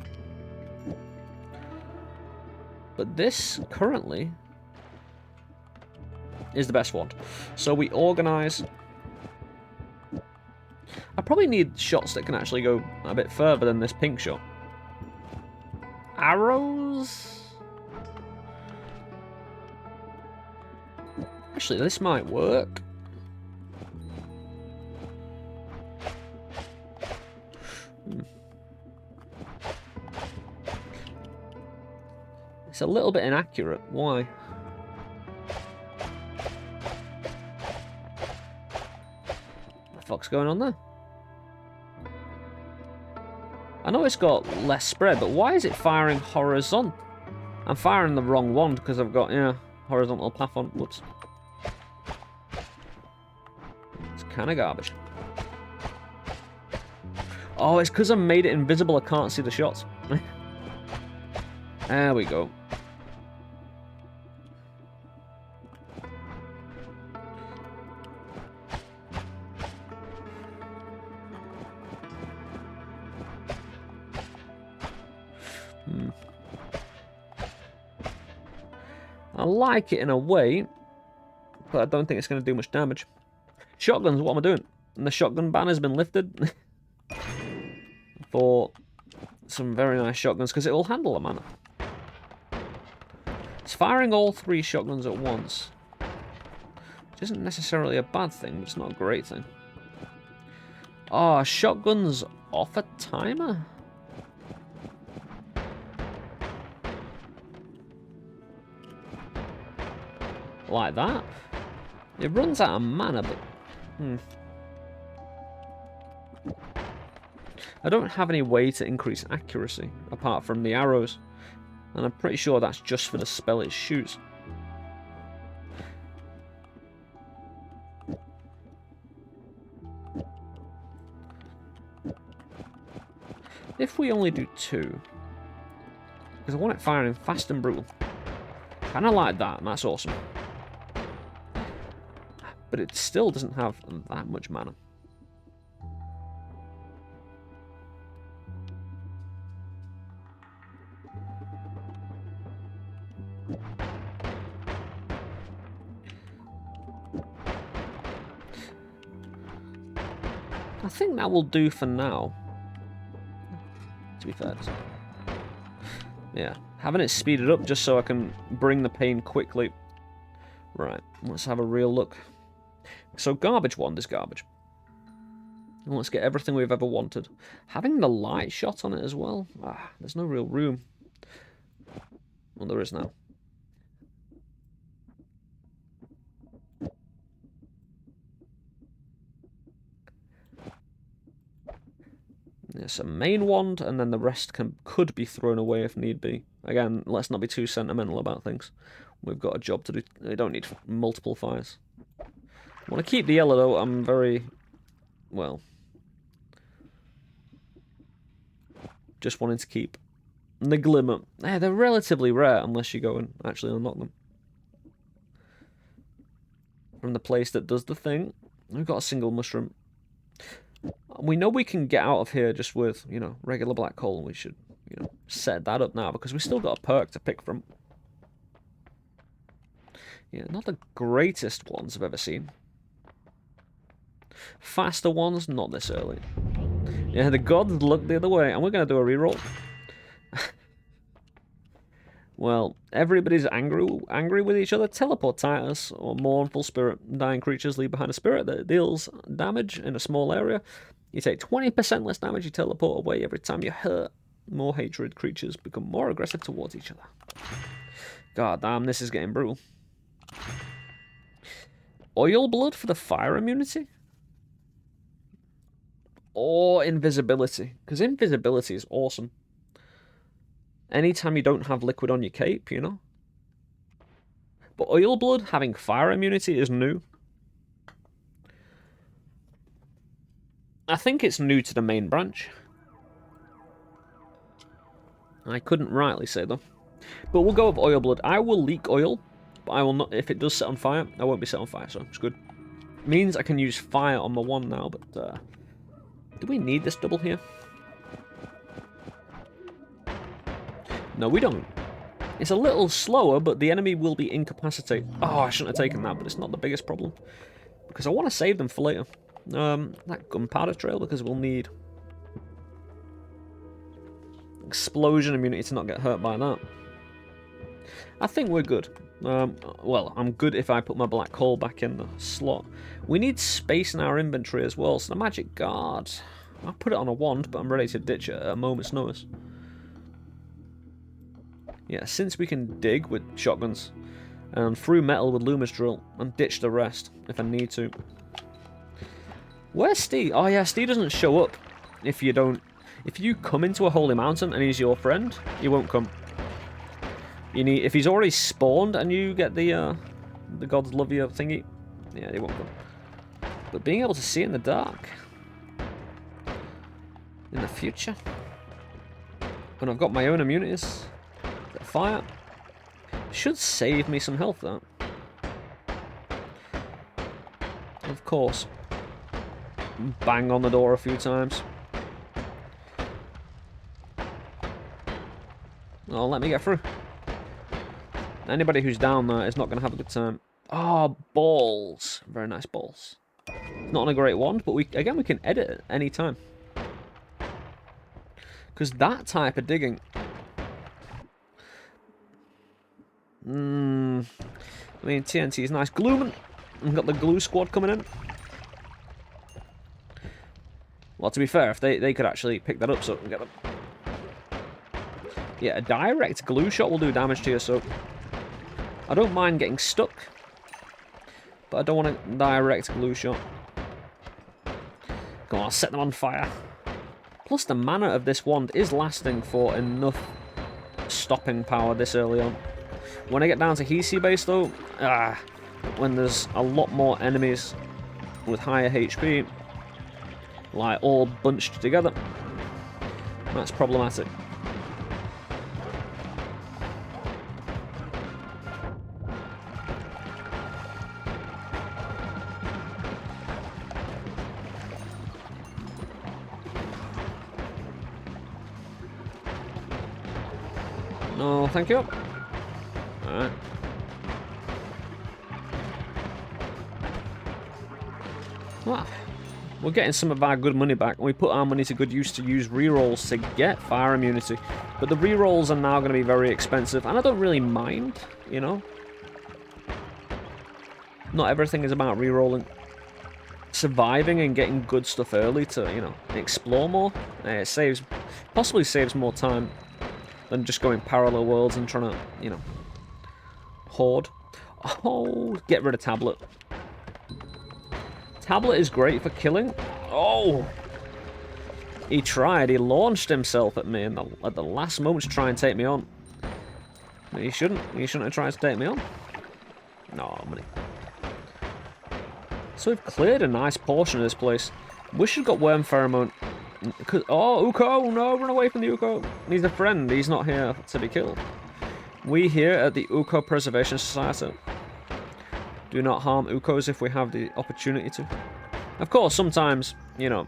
Speaker 2: But this currently is the best one. So we organize. I probably need shots that can actually go a bit further than this pink shot. Arrows? Actually, this might work. It's a little bit inaccurate. Why? What the fuck's going on there? I know it's got less spread, but why is it firing horizontal? I'm firing the wrong one because I've got, yeah, horizontal platform. Whoops. It's kind of garbage. Oh, it's because I made it invisible. I can't see the shots. There we go. I like it in a way, but I don't think it's going to do much damage. Shotguns, what am I doing? And the shotgun ban has been lifted for some very nice shotguns, because it will handle a mana. It's firing all 3 shotguns at once, which isn't necessarily a bad thing, but it's not a great thing. Ah, shotguns off a timer? Like that? It runs out of mana, but... I don't have any way to increase accuracy, apart from the arrows. And I'm pretty sure that's just for the spell it shoots. If we only do 2... Because I want it firing fast and brutal. Kinda like that, and that's awesome. But it still doesn't have that much mana. I think that will do for now. To be fair. Yeah, having it speeded up just so I can bring the pain quickly. Right, let's have a real look. So garbage wand is garbage. And let's get everything we've ever wanted. Having the light shot on it as well. Ah, there's no real room. Well, there is now. There's a main wand, and then the rest could be thrown away if need be. Again, let's not be too sentimental about things. We've got a job to do. We don't need multiple fires. I want to keep the yellow, though. I'm very... well... just wanting to keep the glimmer. They're relatively rare unless you go and actually unlock them. From the place that does the thing, we've got a single mushroom. We know we can get out of here just with, you know, regular black coal, and we should, you know, set that up now because we still got a perk to pick from. Yeah, not the greatest ones I've ever seen. Faster ones, not this early. Yeah, the gods look the other way, and we're going to do a reroll. Well, everybody's angry with each other. Teleportitis, or mournful spirit. Dying creatures leave behind a spirit that deals damage in a small area. You take 20% less damage, you teleport away every time you hurt. More hatred creatures become more aggressive towards each other. God damn, this is getting brutal. Oil blood for the fire immunity? Or invisibility, because invisibility is awesome. Anytime you don't have liquid on your cape, you know? But oil blood having fire immunity is new. I think it's new to the main branch. I couldn't rightly say though. But we'll go with oil blood. I will leak oil, but I will not. If it does set on fire, I won't be set on fire, so it's good. It means I can use fire on my wand now, but do we need this double here? No, we don't. It's a little slower, but the enemy will be incapacitated. Oh, I shouldn't have taken that, but it's not the biggest problem. Because I want to save them for later. That gunpowder trail, because we'll need explosion immunity to not get hurt by that. I think we're good. Well, I'm good if I put my black coal back in the slot. We need space in our inventory as well, so the magic guard. I'll put it on a wand, but I'm ready to ditch it at a moment's notice. Yeah, since we can dig with shotguns and through metal with Loomis drill and ditch the rest if I need to. Where's Steve? Oh yeah, Steve doesn't show up if you don't. If you come into a holy mountain and he's your friend, he won't come. You need if he's already spawned and you get the gods love you thingy, yeah, he won't come. But being able to see in the dark in the future, when I've got my own immunities. Fire should save me some health though. Of course. Bang on the door a few times. Oh, let me get through. Anybody who's down there is not going to have a good time. Oh, balls. Very nice balls. Not on a great wand, but we can edit it any time. Because that type of digging... I mean, TNT is nice. Glooming. We've got the glue squad coming in. Well, to be fair, if they could actually pick that up so we can get them. Yeah, a direct glue shot will do damage to you, so... I don't mind getting stuck. But I don't want a direct glue shot. Come on, I'll set them on fire. Plus, the mana of this wand is lasting for enough stopping power this early on. When I get down to Hisi base though, when there's a lot more enemies with higher HP, like all bunched together, that's problematic. No, thank you. Alright. Well, we're getting some of our good money back. We put our money to good use to use rerolls to get fire immunity. But the rerolls are now going to be very expensive, and I don't really mind, you know. Not everything is about rerolling. Surviving and getting good stuff early to, you know, explore more. It possibly saves more time than just going parallel worlds and trying to, you know, hoard. Oh, get rid of tablet. Tablet is great for killing. Oh! He tried. He launched himself at me at the last moment to try and take me on. But he shouldn't. He shouldn't have tried to take me on. No, money. So we've cleared a nice portion of this place. Wish we'd got worm pheromone. Oh, Uko! No, run away from the Uko. He's a friend. He's not here to be killed. We here at the Uko Preservation Society do not harm Ukos if we have the opportunity to. Of course, sometimes, you know,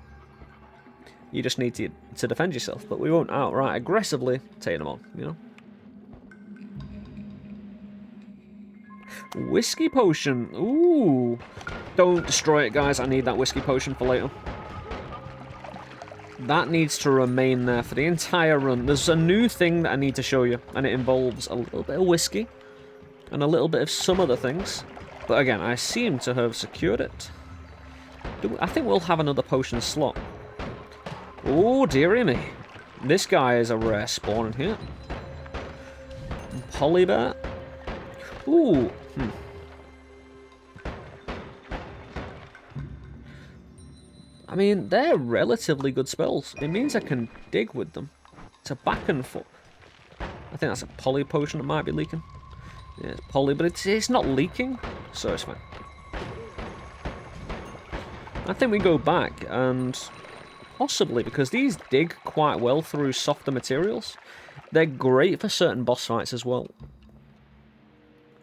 Speaker 2: you just need to defend yourself, but we won't outright aggressively take them on, you know. Whiskey potion. Ooh. Don't destroy it, guys. I need that whiskey potion for later. That needs to remain there for the entire run. There's a new thing that I need to show you, and it involves a little bit of whiskey and a little bit of some other things. But again, I seem to have secured it. I think we'll have another potion slot. Oh, dearie me. This guy is a rare spawn in here. Polybear. Ooh. I mean, they're relatively good spells. It means I can dig with them. It's a back and forth. I think that's a poly potion that might be leaking. Yeah, it's poly, but it's not leaking, so it's fine. I think we go back and possibly, because these dig quite well through softer materials, they're great for certain boss fights as well.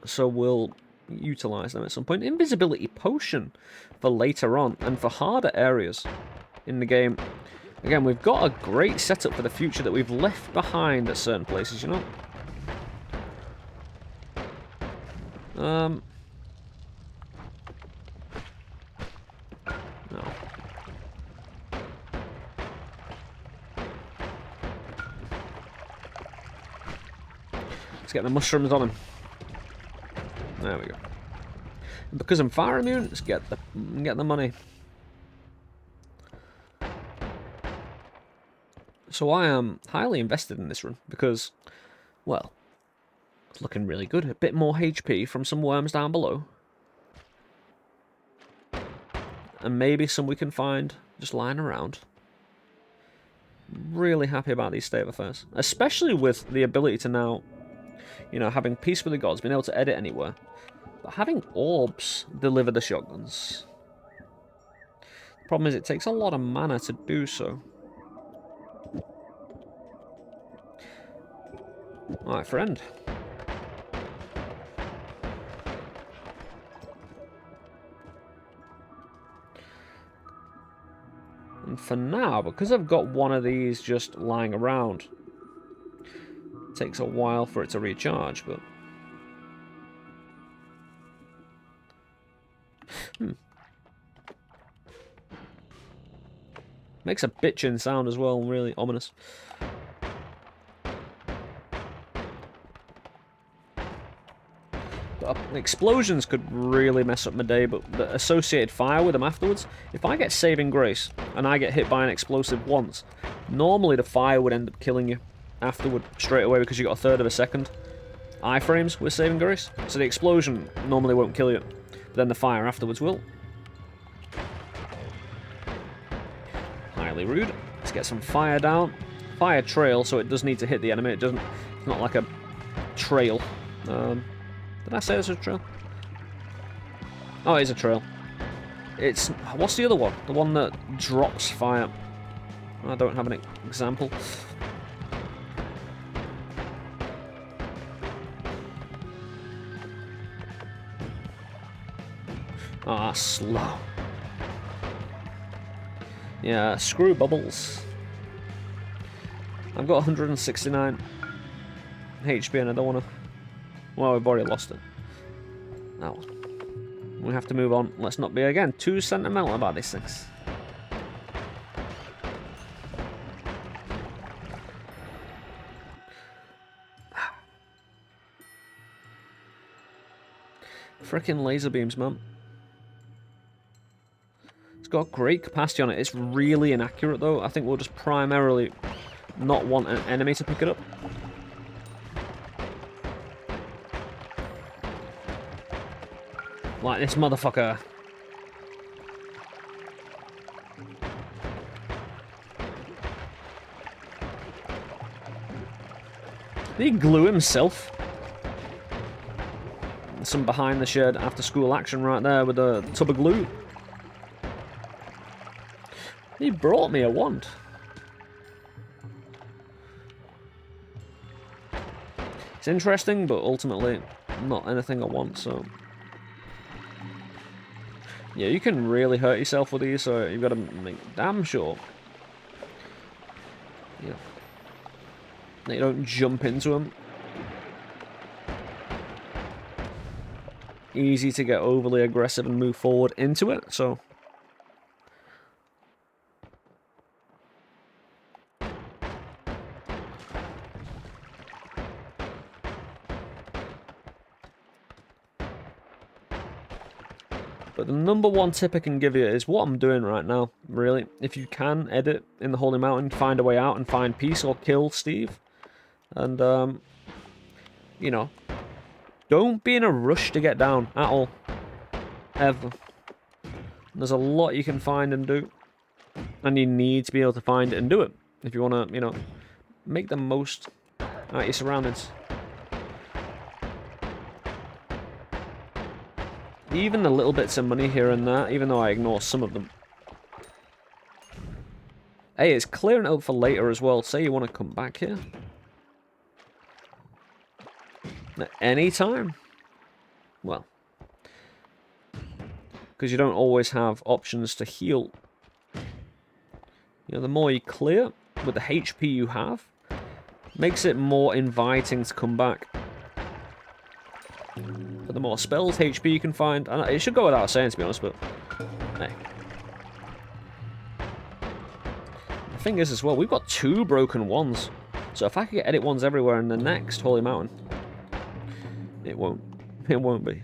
Speaker 2: So we'll utilize them at some point. Invisibility potion for later on and for harder areas in the game. Again, we've got a great setup for the future that we've left behind at certain places, you know. No. Let's get the mushrooms on him. There we go. And because I'm fire immune, let's get the money. So I am highly invested in this run because, well, it's looking really good. A bit more HP from some worms down below. And maybe some we can find just lying around. Really happy about these state of affairs. Especially with the ability to now, you know, having peace with the gods, being able to edit anywhere. But having orbs deliver the shotguns. The problem is it takes a lot of mana to do so. Alright, friend. And for now, because I've got one of these just lying around, it takes a while for it to recharge, but... Makes a bitchin' sound as well, really ominous. Explosions could really mess up my day, but the associated fire with them afterwards, if I get saving grace and I get hit by an explosive once, normally the fire would end up killing you afterward straight away because you got a third of a second iframes with saving grace. So the explosion normally won't kill you, but then the fire afterwards will. Highly rude. Let's get some fire down. Fire trail, so it does need to hit the enemy. It's not like a trail. Did I say this was a trail? Oh, it is a trail. It's... What's the other one? The one that drops fire. I don't have an example. Ah, slow. Yeah, screw bubbles. I've got 169 HP and I don't want to... Well, we've already lost it. Oh. We have to move on. Let's not be, again, too sentimental about these things. Frickin' laser beams, man. It's got great capacity on it. It's really inaccurate, though. I think we'll just primarily not want an enemy to pick it up. Like this motherfucker. Did he glue himself? Some behind the shed after school action right there with a tub of glue. He brought me a wand. It's interesting, but ultimately not anything I want, so... Yeah, you can really hurt yourself with these, so you've got to make damn sure. Yeah. That you don't jump into them. Easy to get overly aggressive and move forward into it, so... But the number one tip I can give you is what I'm doing right now, really. If you can, edit in the Holy Mountain, find a way out and find peace or kill Steve. And, you know, don't be in a rush to get down at all. Ever. There's a lot you can find and do. And you need to be able to find it and do it. If you want to, you know, make the most out of your surroundings. Even the little bits of money here and there, even though I ignore some of them. Hey, it's clearing out for later as well. Say you want to come back here. At any time. Well. Because you don't always have options to heal. You know, the more you clear, with the HP you have, makes it more inviting to come back. But the more spells, HP you can find, and it should go without saying to be honest, but hey. The thing is as well, we've got 2 broken wands. So if I could get edit wands everywhere in the next Holy Mountain, it won't. It won't be.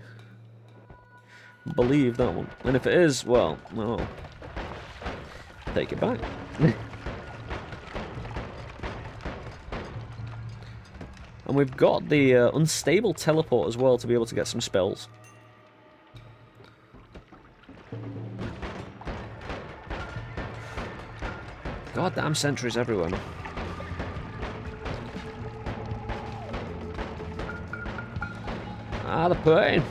Speaker 2: Believe that one. And if it is, well, no. Take it back. And we've got the unstable teleport as well to be able to get some spells. Goddamn sentries everywhere, man. Ah, the pain.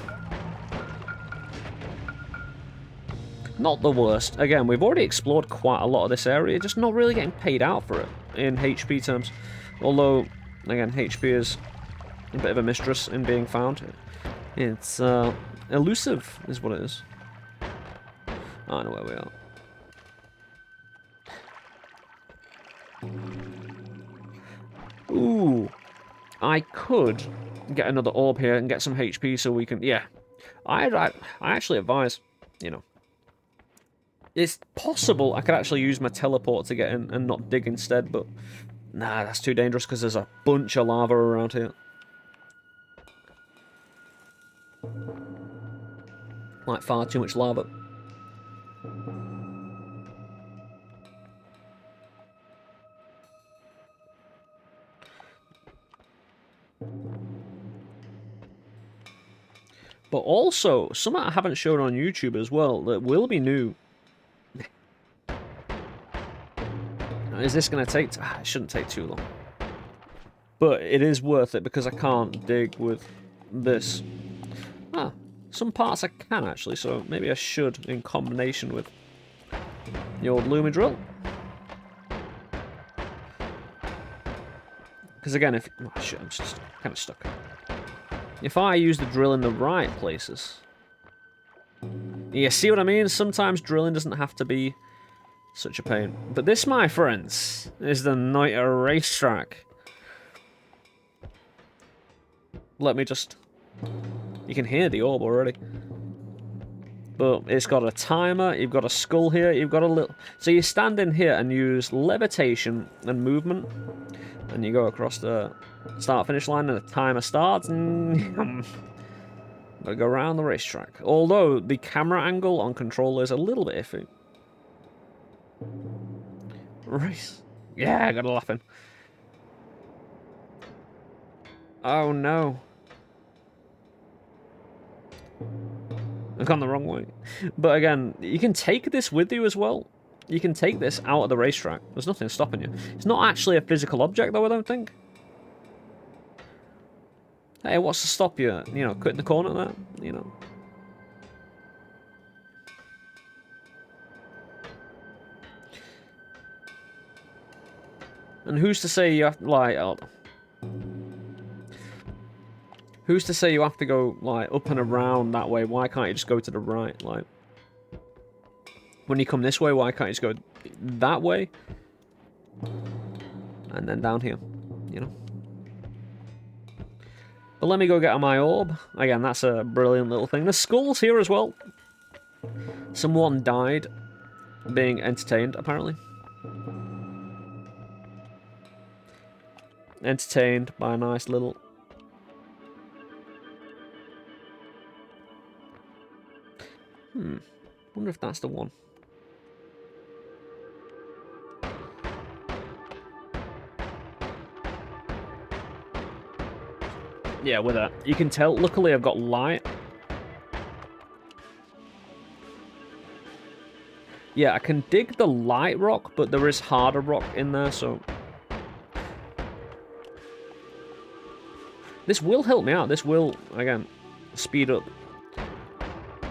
Speaker 2: Not the worst. Again, we've already explored quite a lot of this area, just not really getting paid out for it in HP terms. Although, again, HP is a bit of a mistress in being found. It's elusive, is what it is. I know where we are. Ooh, I could get another orb here and get some HP so we can. Yeah, I actually advise, you know. It's possible I could actually use my teleport to get in and not dig instead, but nah, that's too dangerous because there's a bunch of lava around here. Like far too much lava. But also, something I haven't shown on YouTube as well that will be new. Is this going to take... it shouldn't take too long. But it is worth it because I can't dig with this. Ah, some parts I can actually, so maybe I should in combination with the old Lumi drill. Because again, if... oh shit, I'm just kind of stuck. If I use the drill in the right places... You see what I mean? Sometimes drilling doesn't have to be such a pain. But this, my friends, is the Noita racetrack. Let me just... You can hear the orb already. But it's got a timer, you've got a skull here, you've got a little... So you stand in here and use levitation and movement. And you go across the start-finish line and the timer starts. And... Gotta go around the racetrack. Although the camera angle on controller is a little bit iffy. Race. Yeah, I got a laughing. Oh no. I've gone the wrong way. But again, you can take this with you as well. You can take this out of the racetrack. There's nothing stopping you. It's not actually a physical object though, I don't think. Hey, what's to stop you, you know, cutting the corner there, you know? And who's to say you have to, like, who's to say you have to go, like, up and around that way? Why can't you just go to the right, like? When you come this way, why can't you just go that way? And then down here, you know? But let me go get on my orb. Again, that's a brilliant little thing. There's skulls here as well. Someone died being entertained, apparently. Entertained by a nice little... Wonder if that's the one. Yeah, with that. You can tell, luckily I've got light. Yeah, I can dig the light rock, but there is harder rock in there, so... This will help me out. This will, again, speed up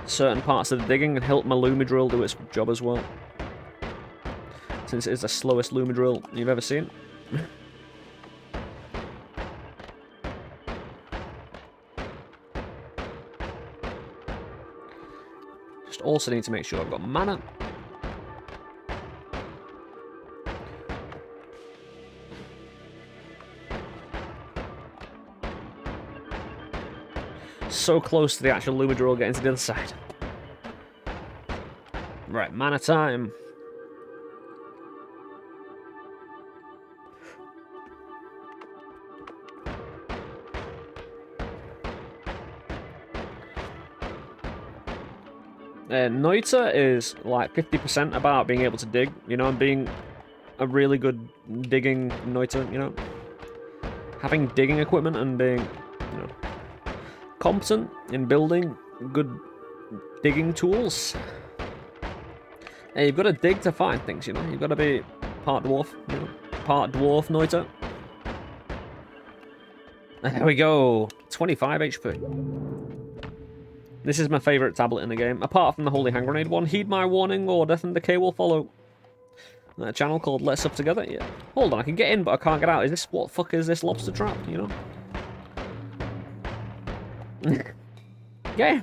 Speaker 2: certain parts of the digging and help my Lumi drill do its job as well. Since it is the slowest Lumi drill you've ever seen. Just also need to make sure I've got mana. So close to the actual Lumi drill getting to the other side. Right, mana time. Noita is like 50% about being able to dig, you know, and being a really good digging Noita, you know. Having digging equipment and being, you know, competent in building good digging tools. Hey, you've got to dig to find things, you know. You've got to be part dwarf, you know, part dwarf Noita. There we go. 25 HP. This is my favourite tablet in the game, apart from the Holy Hand Grenade one. Heed my warning, or death and decay will follow. A channel called Let's Up Together. Yeah. Hold on, I can get in, but I can't get out. Is this, what the fuck is this lobster trap, you know? Yeah.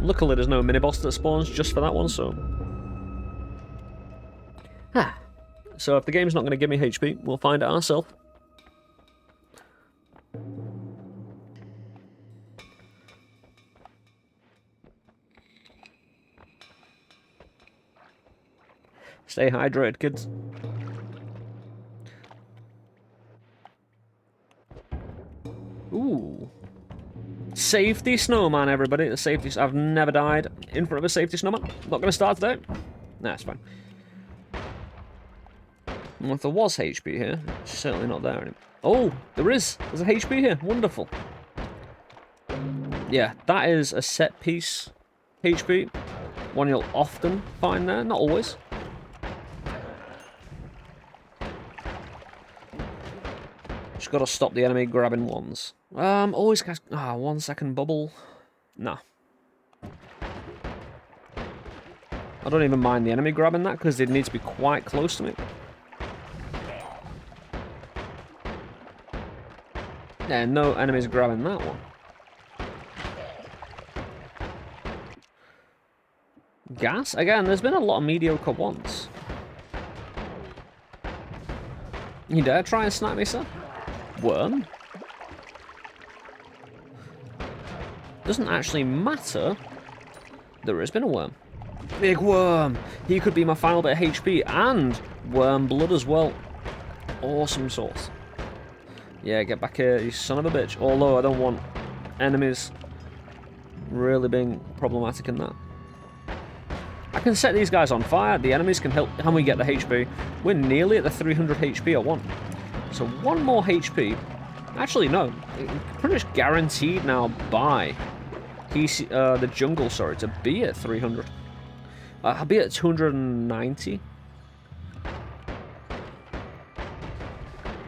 Speaker 2: Luckily, there's no mini-boss that spawns just for that one, so... So if the game's not going to give me HP, we'll find it ourselves. Stay hydrated, kids. Ooh. Safety snowman, everybody. The safety... I've never died in front of a safety snowman. Not going to start today. Nah, it's fine. Well, if there was HP here, it's certainly not there anymore. Oh, there is. There's a HP here. Wonderful. Yeah, that is a set piece HP. One you'll often find there. Not always. Just gotta stop the enemy grabbing ones. Always cast... 1 second bubble. Nah. I don't even mind the enemy grabbing that, because they'd need to be quite close to me. Yeah, no enemies grabbing that one. Gas? Again, there's been a lot of mediocre ones. You dare try and snipe me, sir? Worm? Doesn't actually matter. There has been a worm. Big worm! He could be my final bit of HP and worm blood as well. Awesome sauce. Yeah, get back here, you son of a bitch. Although I don't want enemies really being problematic in that. I can set these guys on fire, the enemies can help, and we get the HP. We're nearly at the 300 HP I want. So one more HP. Actually, no. Pretty much guaranteed now by the jungle, sorry, to be at 300. I'll be at 290.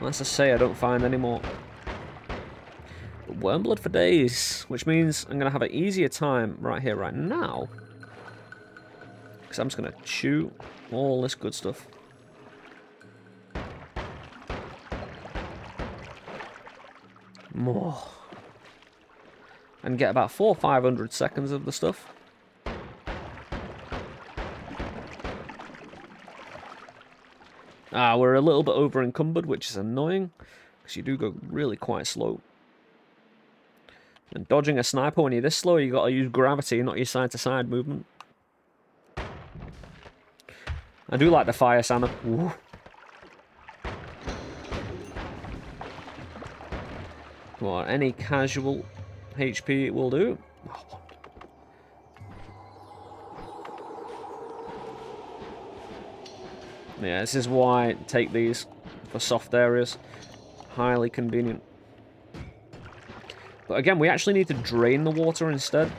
Speaker 2: Unless I say I don't find any more. But wormblood for days, which means I'm going to have an easier time right here, right now. Because I'm just going to chew all this good stuff. More. And get about 400 or 500 seconds of the stuff. We're a little bit over encumbered, which is annoying, because you do go really quite slow. And dodging a sniper when you're this slow, you got to use gravity, not your side-to-side movement. I do like the fire, Santa. Ooh. Come on, any casual HP will do. Oh. Yeah, this is why I take these for soft areas. Highly convenient. But again, we actually need to drain the water instead.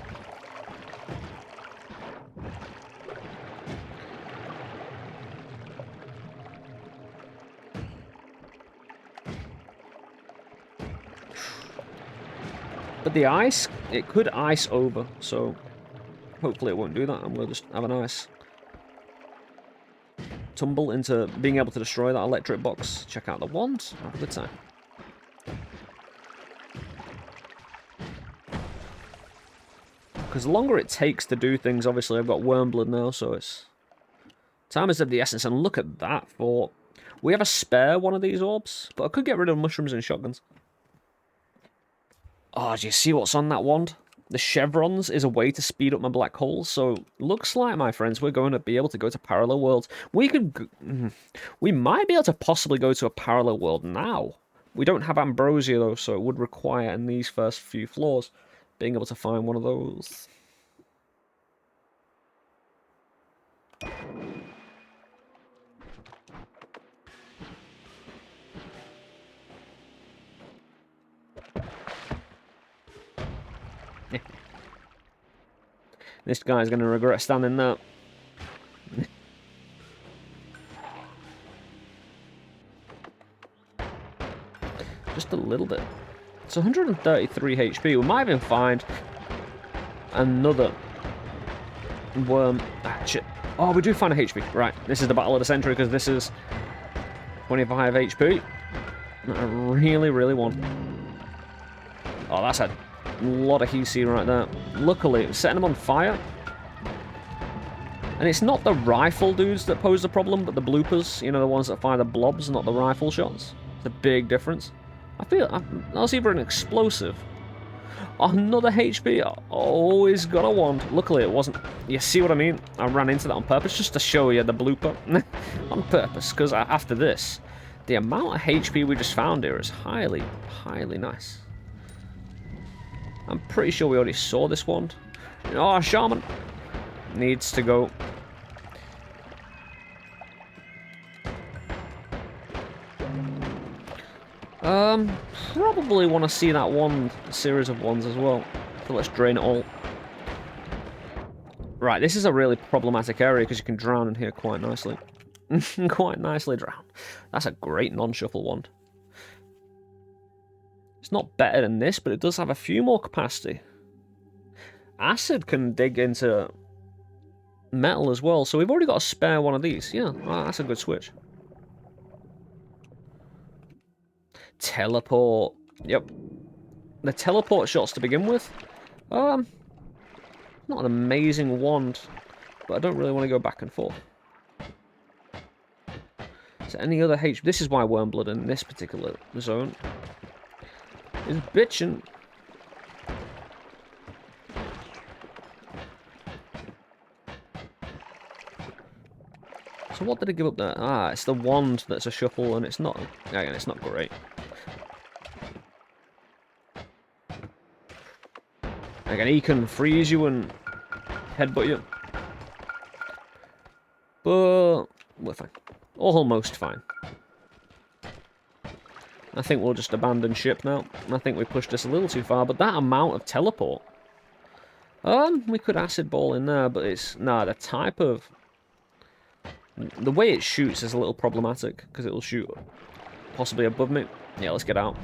Speaker 2: But the ice, it could ice over, so hopefully it won't do that, and we'll just have a nice tumble into being able to destroy that electric box. Check out the wand, have a good time. Because the longer it takes to do things, obviously I've got wormblood now, so it's... Time is of the essence, and look at that for... We have a spare one of these orbs, but I could get rid of mushrooms and shotguns. Oh, do you see what's on that wand? The chevrons is a way to speed up my black holes, so looks like, my friends, we're going to be able to go to parallel worlds. We might be able to possibly go to a parallel world now. We don't have ambrosia, though, so it would require, in these first few floors, being able to find one of those. This guy's going to regret standing there. Just a little bit. It's 133 HP. We might even find another worm. Ah, shit. Oh, we do find a HP. Right, this is the battle of the century because this is 25 HP. That I really, really want. Oh, that's a lot of HC right there. Luckily, setting them on fire. And it's not the rifle dudes that pose the problem, but the bloopers. You know, the ones that fire the blobs, not the rifle shots. It's a big difference. I feel that was either an explosive. Another HP. I always got a wand. Luckily, it wasn't. You see what I mean? I ran into that on purpose just to show you the blooper. On purpose, because after this, the amount of HP we just found here is highly, highly nice. I'm pretty sure we already saw this wand. Oh, shaman needs to go. Probably want to see that one series of wands as well. So let's drain it all. Right, this is a really problematic area because you can drown in here quite nicely. Quite nicely drown. That's a great non-shuffle wand. It's not better than this, but it does have a few more capacity. Acid can dig into metal as well, so we've already got a spare one of these. Yeah, well, that's a good switch. Teleport. Yep. The teleport shots to begin with. Not an amazing wand, but I don't really want to go back and forth. Is there any other HP? This is why wormblood in this particular zone is bitchin'. So what did it give up there? Ah, it's the wand that's a shuffle, and it's not. Again, it's not great. Again, he can freeze you and headbutt you, but we're fine. Almost fine. I think we'll just abandon ship now. I think we pushed this a little too far, but that amount of teleport. We could acid ball in there, but it's... Nah, the type of... The way it shoots is a little problematic, because it'll shoot possibly above me. Yeah, let's get out.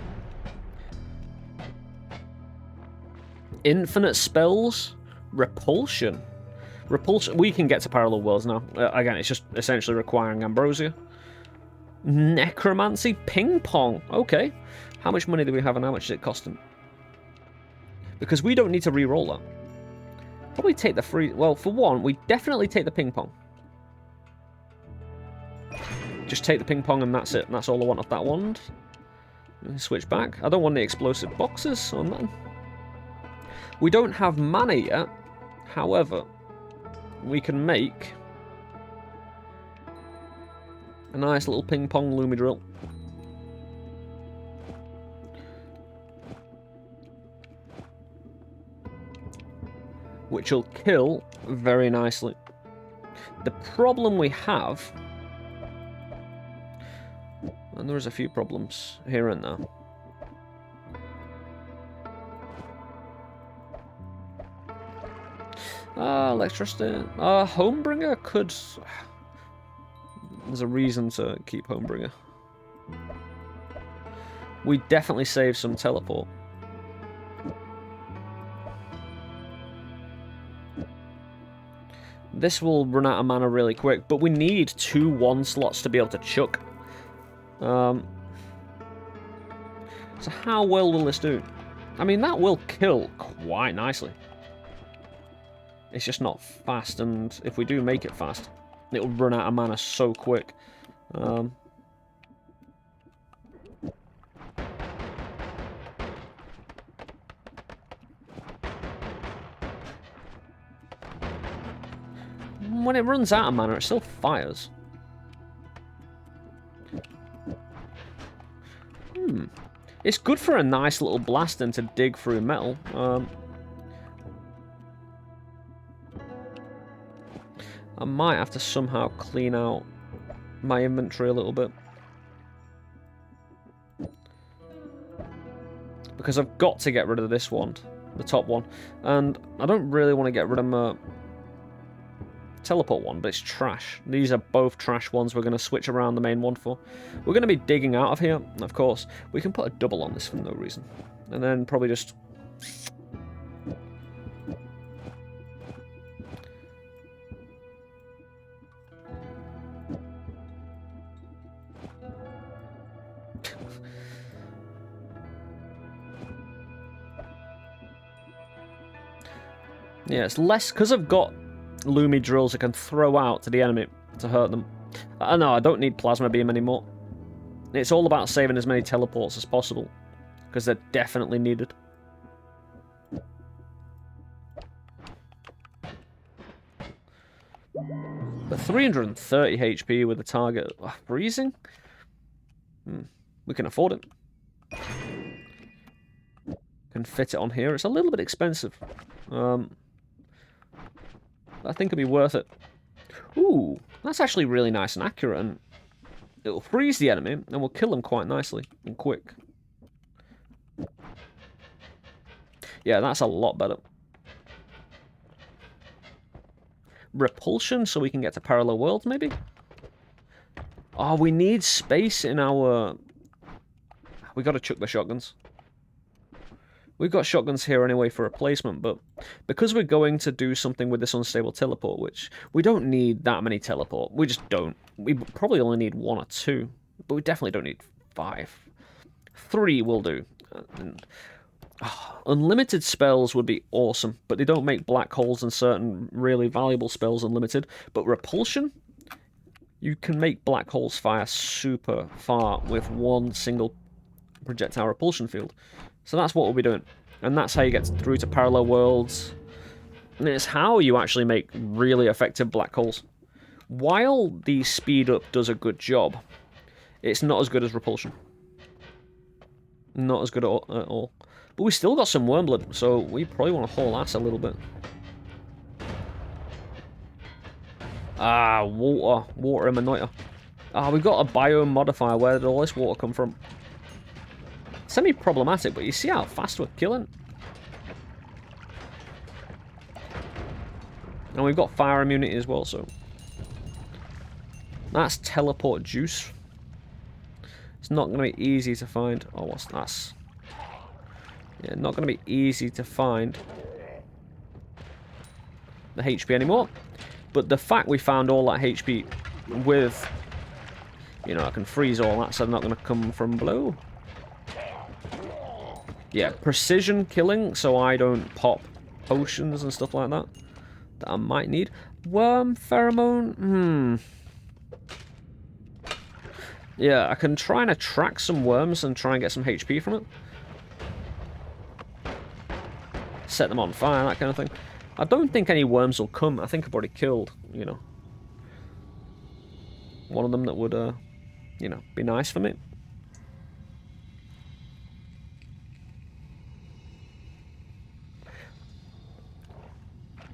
Speaker 2: Infinite spells? Repulsion. Repulsion. We can get to parallel worlds now. Again, it's just essentially requiring ambrosia. Necromancy? Ping pong. Okay. How much money do we have and how much is it costing? Because we don't need to re-roll that. Probably take the free... Well, for one, we definitely take the ping pong. Just take the ping pong and that's it. And that's all I want off that wand. Switch back. I don't want the explosive boxes on that. We don't have mana yet. However, we can make a nice little ping pong lumi drill. Which will kill very nicely. The problem we have, and there is a few problems here and there. Electricity. Homebringer could... There's a reason to keep Homebringer. We definitely save some teleport. This will run out of mana really quick, but we need 2 1 slots to be able to chuck. So how well will this do? I mean, that will kill quite nicely. It's just not fast, and if we do make it fast, it'll run out of mana so quick. When it runs out of mana, it still fires. It's good for a nice little blasting to dig through metal. I might have to somehow clean out my inventory a little bit. Because I've got to get rid of this wand, the top one. And I don't really want to get rid of my teleport one, but it's trash. These are both trash ones we're going to switch around the main one for. We're going to be digging out of here, of course. We can put a double on this for no reason. And then probably just... Yeah, it's less... Because I've got Lumi drills I can throw out to the enemy to hurt them. No, I don't need plasma beam anymore. It's all about saving as many teleports as possible, because they're definitely needed. But 330 HP with the target freezing? We can afford it. Can fit it on here. It's a little bit expensive. I think it'd be worth it. Ooh, that's actually really nice and accurate, and it'll freeze the enemy, and we'll kill them quite nicely and quick. Yeah, that's a lot better. Repulsion, so we can get to parallel worlds, maybe? Oh, we need space in our... We gotta chuck the shotguns. We've got shotguns here anyway for replacement, but because we're going to do something with this unstable teleport, which we don't need that many teleport. We just don't. We probably only need 1 or 2, but we definitely don't need 5. 3 will do. Unlimited spells would be awesome, but they don't make black holes and certain really valuable spells unlimited. But repulsion, you can make black holes fire super far with 1 single projectile repulsion field. So that's what we'll be doing. And that's how you get through to parallel worlds. And it's how you actually make really effective black holes. While the speed up does a good job, it's not as good as repulsion. Not as good at all. But we still got some wormblood, so we probably want to haul ass a little bit. Ah, water. Water in my Noita. Ah, we've got a biome modifier. Where did all this water come from? Semi-problematic, but you see how fast we're killing? And we've got fire immunity as well, so... That's teleport juice. It's not going to be easy to find. Oh, what's that? Yeah, not going to be easy to find the HP anymore. But the fact we found all that HP with, you know, I can freeze all that, so I'm not going to come from below. Yeah, precision killing, so I don't pop potions and stuff like that I might need. Worm pheromone? Yeah, I can try and attract some worms and try and get some HP from it. Set them on fire, that kind of thing. I don't think any worms will come. I think I've already killed, you know, one of them that would, you know, be nice for me.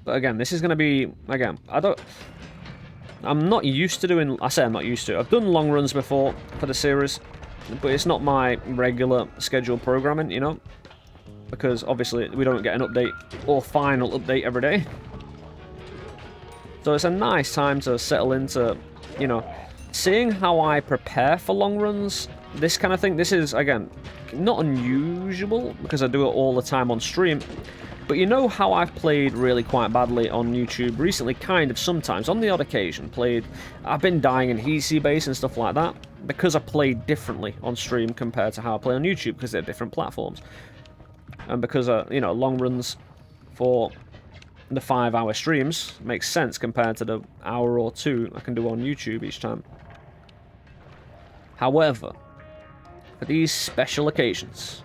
Speaker 2: But again, this is going to be, again, I'm not used to doing, I say I'm not used to, I've done long runs before for the series, but it's not my regular scheduled programming, you know, because obviously we don't get an update or final update every day. So it's a nice time to settle into, you know, seeing how I prepare for long runs, this kind of thing. This is, again, not unusual because I do it all the time on stream. But you know how I've played really quite badly on YouTube recently, kind of sometimes, on the odd occasion, I've been dying in Easy Base and stuff like that, because I play differently on stream compared to how I play on YouTube, because they're different platforms. And because, you know, long runs for the 5-hour streams makes sense compared to the hour or two I can do on YouTube each time. However, for these special occasions,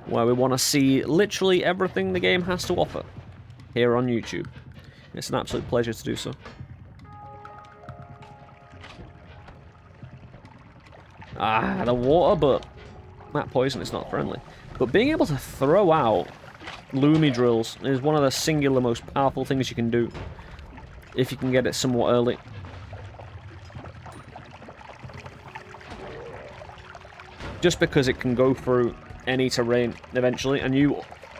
Speaker 2: where we want to see literally everything the game has to offer here on YouTube, it's an absolute pleasure to do so. Ah, the water, but that poison is not friendly. But being able to throw out Lumi drills is one of the singular most powerful things you can do if you can get it somewhat early. Just because it can go through any terrain eventually, and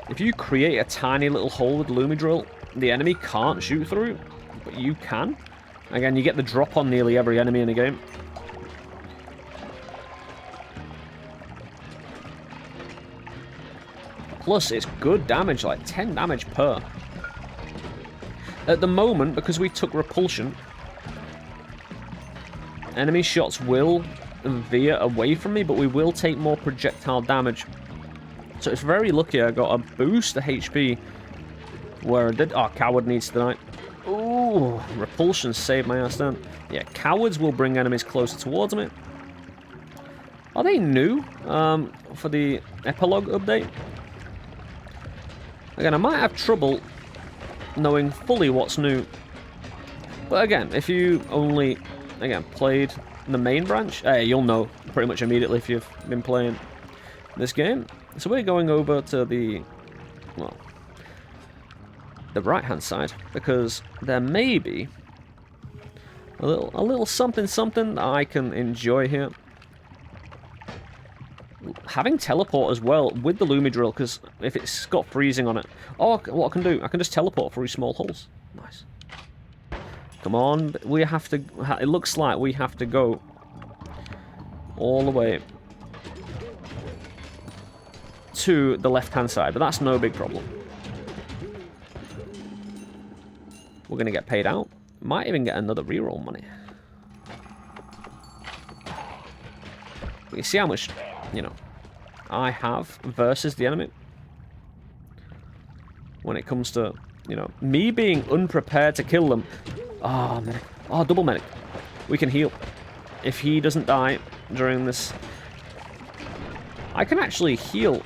Speaker 2: if you create a tiny little hole with Lumi drill, the enemy can't shoot through, but you can. Again, you get the drop on nearly every enemy in the game. Plus, it's good damage, like 10 damage per. At the moment, because we took repulsion, enemy shots will veer away from me, but we will take more projectile damage. So it's very lucky I got a boost to HP where I did. Oh, coward needs to die. Ooh, repulsion saved my ass then. Yeah, cowards will bring enemies closer towards me. Are they new for the epilogue update? Again, I might have trouble knowing fully what's new. But again, if you only, again, played the main branch, you'll know pretty much immediately if you've been playing this game. So we're going over to the, well, the right-hand side, because there may be a little something that I can enjoy here. Having teleport as well with the Lumi drill, because if it's got freezing on it, oh, what I can do, I can just teleport through small holes. Nice. Come on, we have to, it looks like we have to go all the way to the left-hand side, but that's no big problem. We're going to get paid out. Might even get another reroll money. But you see how much, you know, I have versus the enemy when it comes to, you know, me being unprepared to kill them. Oh, medic. Oh, double medic. We can heal. If he doesn't die during this, I can actually heal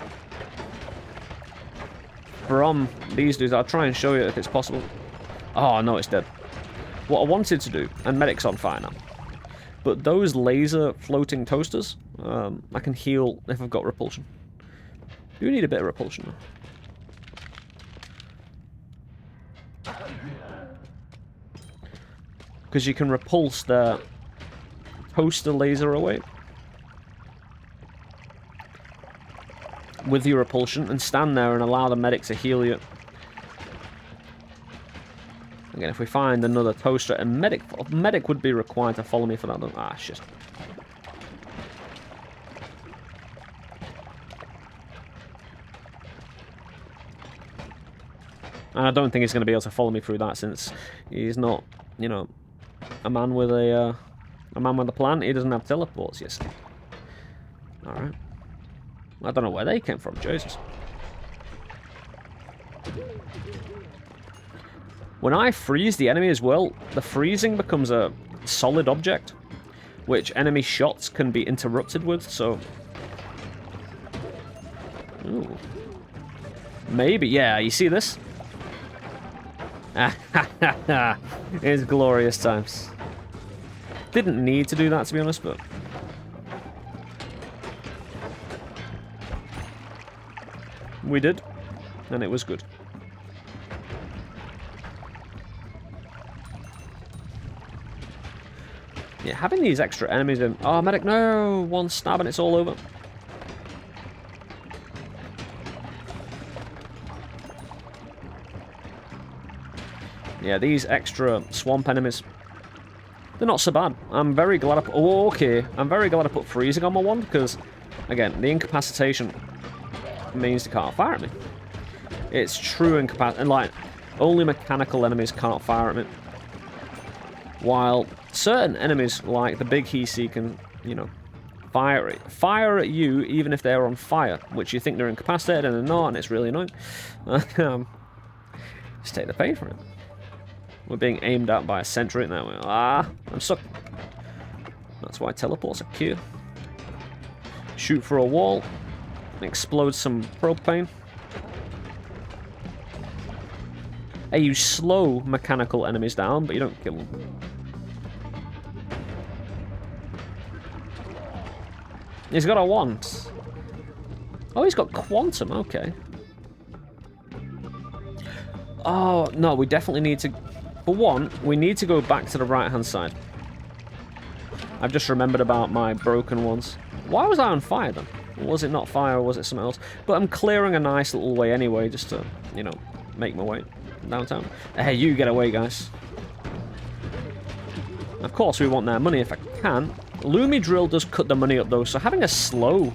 Speaker 2: from these dudes. I'll try and show you if it's possible. Oh, no, it's dead. What I wanted to do, and medic's on fire now, but those laser floating toasters, I can heal if I've got repulsion. Do need a bit of repulsion though. Because you can repulse their toaster laser away with your repulsion and stand there and allow the medic to heal you. Again, if we find another toaster, a medic would be required to follow me for that. Ah, shit. And I don't think he's going to be able to follow me through that, since he's not, you know, a man with a plan. He doesn't have teleports. Yes. All right. I don't know where they came from. Jesus. When I freeze the enemy as well, the freezing becomes a solid object, which enemy shots can be interrupted with. So, ooh. Maybe, yeah. You see this? It's glorious times. Didn't need to do that, to be honest, but we did, and it was good. Yeah, having these extra enemies in... Oh, medic, no! One stab and it's all over. Yeah, these extra swamp enemies, they're not so bad. I'm very glad I put... Oh, okay. I'm very glad I put freezing on my wand, because, again, the incapacitation means they can't fire at me. It's true incapacitation. And, like, only mechanical enemies can't fire at me. While certain enemies, like the big Hisi, can, you know, fire at you even if they're on fire, which you think they're incapacitated and they're not, and it's really annoying. Just take the pain from it. We're being aimed at by a sentry now. Ah, I'm stuck. That's why teleports are cute. Shoot for a wall. Explode some propane. Hey, you slow mechanical enemies down, but you don't kill them. He's got a wand. Oh, he's got quantum, okay. Oh, no, we definitely need to... For one, we need to go back to the right-hand side. I've just remembered about my broken ones. Why was I on fire, then? Was it not fire, or was it something else? But I'm clearing a nice little way anyway, just to, you know, make my way downtown. Hey, you get away, guys. Of course, we want their money if I can. Lumi drill does cut the money up, though, so having a slow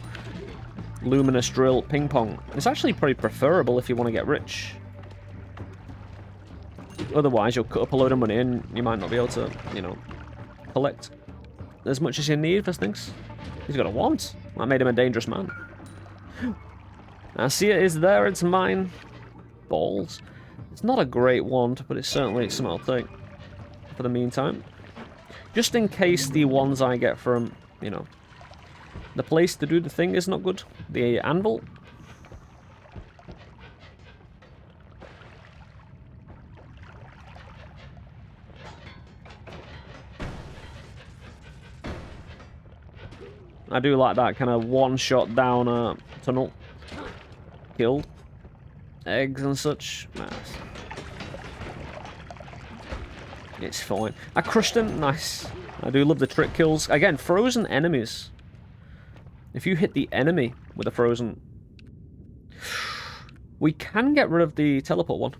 Speaker 2: luminous drill ping pong is actually pretty preferable if you want to get rich. Otherwise, you'll cut up a load of money and you might not be able to, you know, collect as much as you need for things. He's got a wand. That made him a dangerous man. I see it is there. It's mine. Balls. It's not a great wand, but it's certainly something I'll take for the meantime. Just in case the ones I get from, you know, the place to do the thing is not good. The anvil. I do like that kind of one-shot down a tunnel. Killed. Eggs and such. Nice. It's fine. I crushed him. Nice. I do love the trick kills. Again, frozen enemies. If you hit the enemy with a frozen... We can get rid of the teleport one.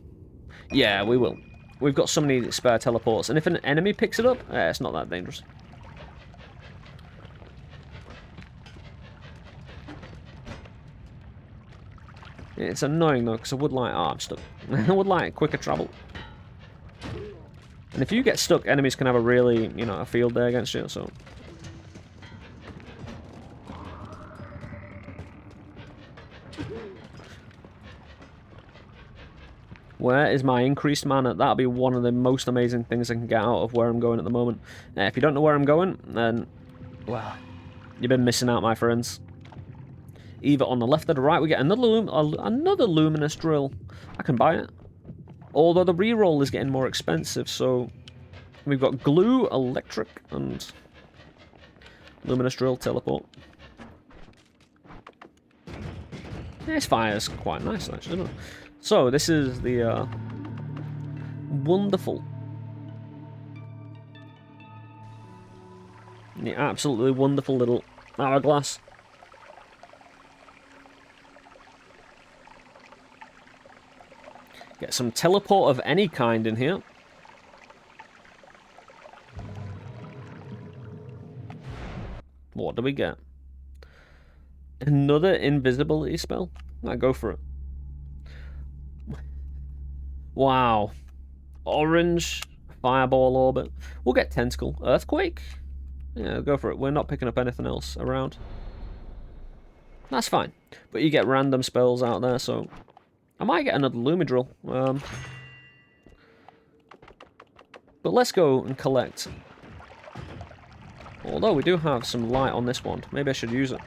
Speaker 2: Yeah, we will. We've got so many spare teleports. And if an enemy picks it up, it's not that dangerous. It's annoying though, because I would like... Oh, I'm stuck. I would like quicker travel. And if you get stuck, enemies can have a really, you know, a field day against you, so... Where is my increased mana? That'll be one of the most amazing things I can get out of where I'm going at the moment. If you don't know where I'm going, then... Well, you've been missing out, my friends. Either on the left or the right, we get another luminous drill. I can buy it. Although the reroll is getting more expensive, so... We've got glue, electric, and... luminous drill, teleport. This fire is quite nice, actually, isn't it? So, this is the, wonderful... The absolutely wonderful little hourglass. Get some teleport of any kind in here. What do we get? Another invisibility spell? I go for it. Wow. Orange. Fireball orbit. We'll get tentacle. Earthquake? Yeah, go for it. We're not picking up anything else around. That's fine. But you get random spells out there, so... I might get another Lumidrill. But let's go and collect. Although we do have some light on this wand. Maybe I should use it.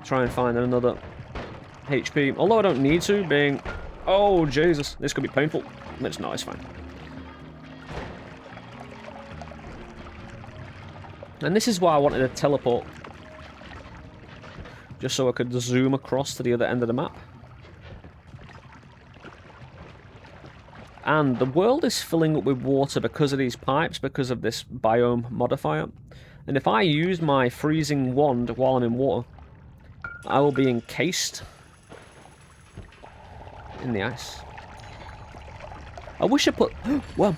Speaker 2: Try and find another HP. Although I don't need to, being... Oh, Jesus. This could be painful. It's not, it's fine. And this is why I wanted to teleport. Just so I could zoom across to the other end of the map. And the world is filling up with water because of these pipes, because of this biome modifier. And if I use my freezing wand while I'm in water, I will be encased in the ice. I wish I put... Well,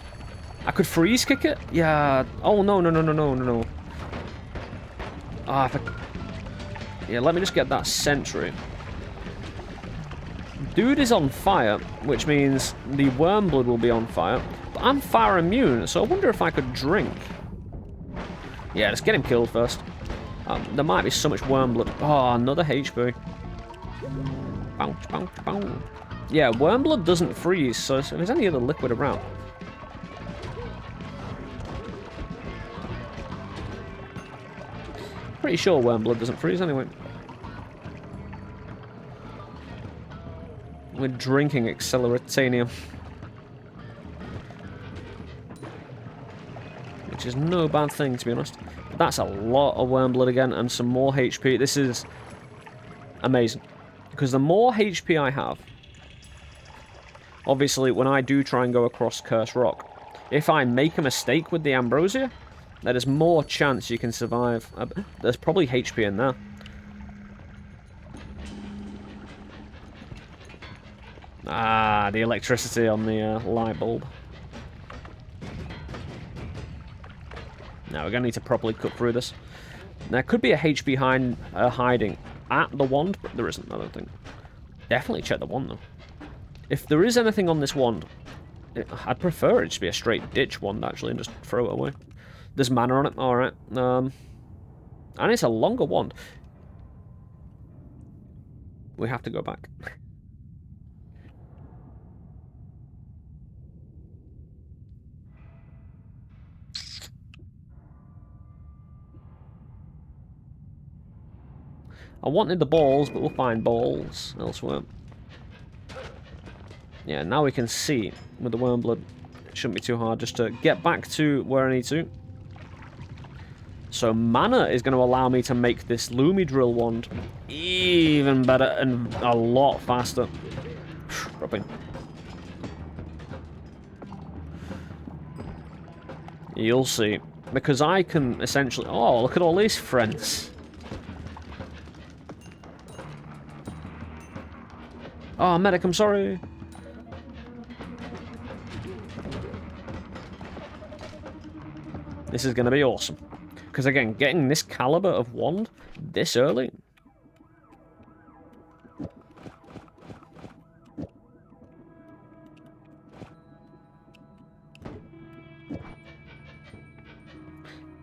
Speaker 2: I could freeze kick it? Yeah. Oh, no. Ah, if I... Yeah, let me just get that sentry. Dude is on fire, which means the worm blood will be on fire. But I'm fire immune, so I wonder if I could drink. Yeah, let's get him killed first. There might be so much worm blood. Oh, another HP. Bounce, bounce, bounce. Yeah, worm blood doesn't freeze, so if there's any other liquid around. Pretty sure worm blood doesn't freeze anyway. We're drinking Acceleratanium. Which is no bad thing, to be honest. That's a lot of worm blood again, and some more HP. This is amazing. Because the more HP I have... Obviously, when I do try and go across Cursed Rock, if I make a mistake with the Ambrosia, there is more chance you can survive. There's probably HP in there. Ah, the electricity on the light bulb. Now we're going to need to properly cut through this. There could be a HP hiding at the wand, but there isn't, I don't think. Definitely check the wand, though. If there is anything on this wand, I'd prefer it to be a straight ditch wand, actually, and just throw it away. There's mana on it, alright. And it's a longer wand. We have to go back. I wanted the balls, but we'll find balls elsewhere. Yeah, now we can see with the worm blood. It shouldn't be too hard just to get back to where I need to. So mana is going to allow me to make this Lumidrill wand even better and a lot faster. Drop in. You'll see. Because I can essentially... Oh, look at all these friends. Oh, medic, I'm sorry. This is going to be awesome. Because again, getting this caliber of wand this early...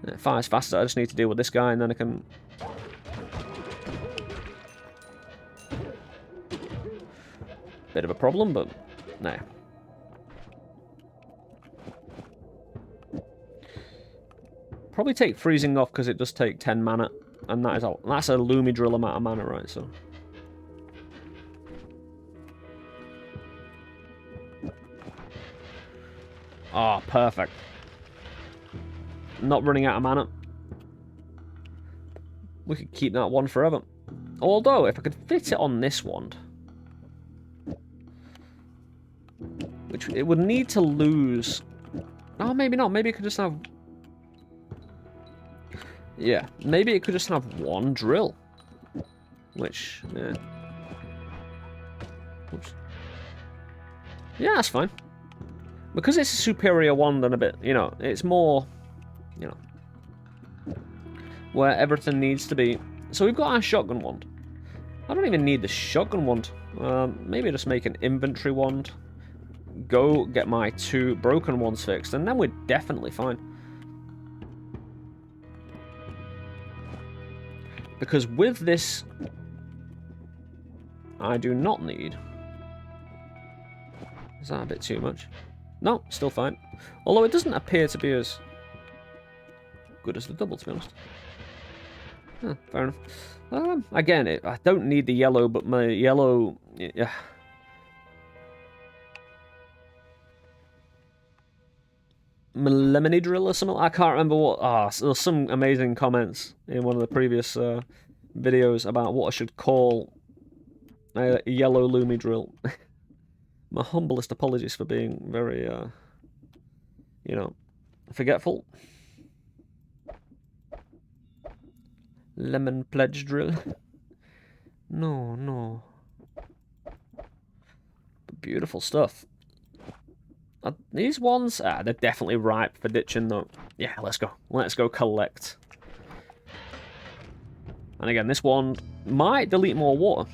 Speaker 2: It fires faster, I just need to deal with this guy and then I can... Bit of a problem, but no. Probably take freezing off because it does take 10 mana, and that's a Lumidrill amount of mana, right? So. Ah, oh, perfect. Not running out of mana. We could keep that one forever. Although, if I could fit it on this wand. Which it would need to lose... Oh, maybe not. Maybe it could just have... Yeah, maybe it could just have one drill. Which, yeah. Oops. Yeah, that's fine. Because it's a superior wand and a bit, you know, it's more, you know, where everything needs to be. So we've got our shotgun wand. I don't even need the shotgun wand. Maybe just make an inventory wand. go get my 2 broken ones fixed, and then we're definitely fine. Because with this, I do not need... Is that a bit too much? No, still fine. Although it doesn't appear to be as good as the double, to be honest. Huh, fair enough. Again, I don't need the yellow, but my yellow... Yeah. Lemony drill or something? I can't remember what... there's some amazing comments in one of the previous videos about what I should call a yellow loomy drill. My humblest apologies for being very, you know, forgetful. Lemon pledge drill. No. Beautiful stuff. These ones, they're definitely ripe for ditching though. Yeah, let's go. Let's go collect. And again, this one might delete more water.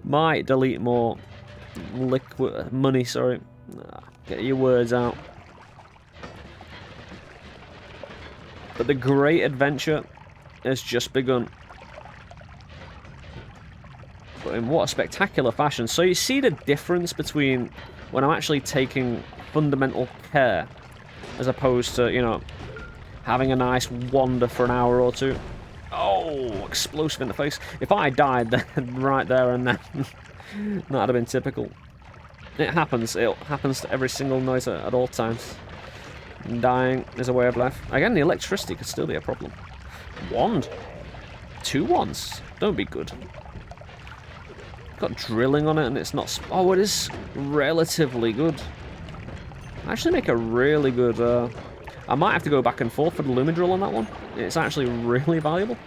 Speaker 2: Might delete more liquid money, sorry. Get your words out. But the great adventure has just begun. But in what a spectacular fashion. So you see the difference between when I'm actually taking fundamental care as opposed to, you know, having a nice wander for an hour or two. Oh, explosive in the face. If I died then, right there and then, that'd have been typical. It happens. It happens to every single Noita at all times. Dying is a way of life. Again, the electricity could still be a problem. Wand. 2 wands. Don't be good. Got drilling on it and it's not... Oh, it is relatively good. Actually make a really good... I might have to go back and forth for the Lumi drill on that one. It's actually really valuable.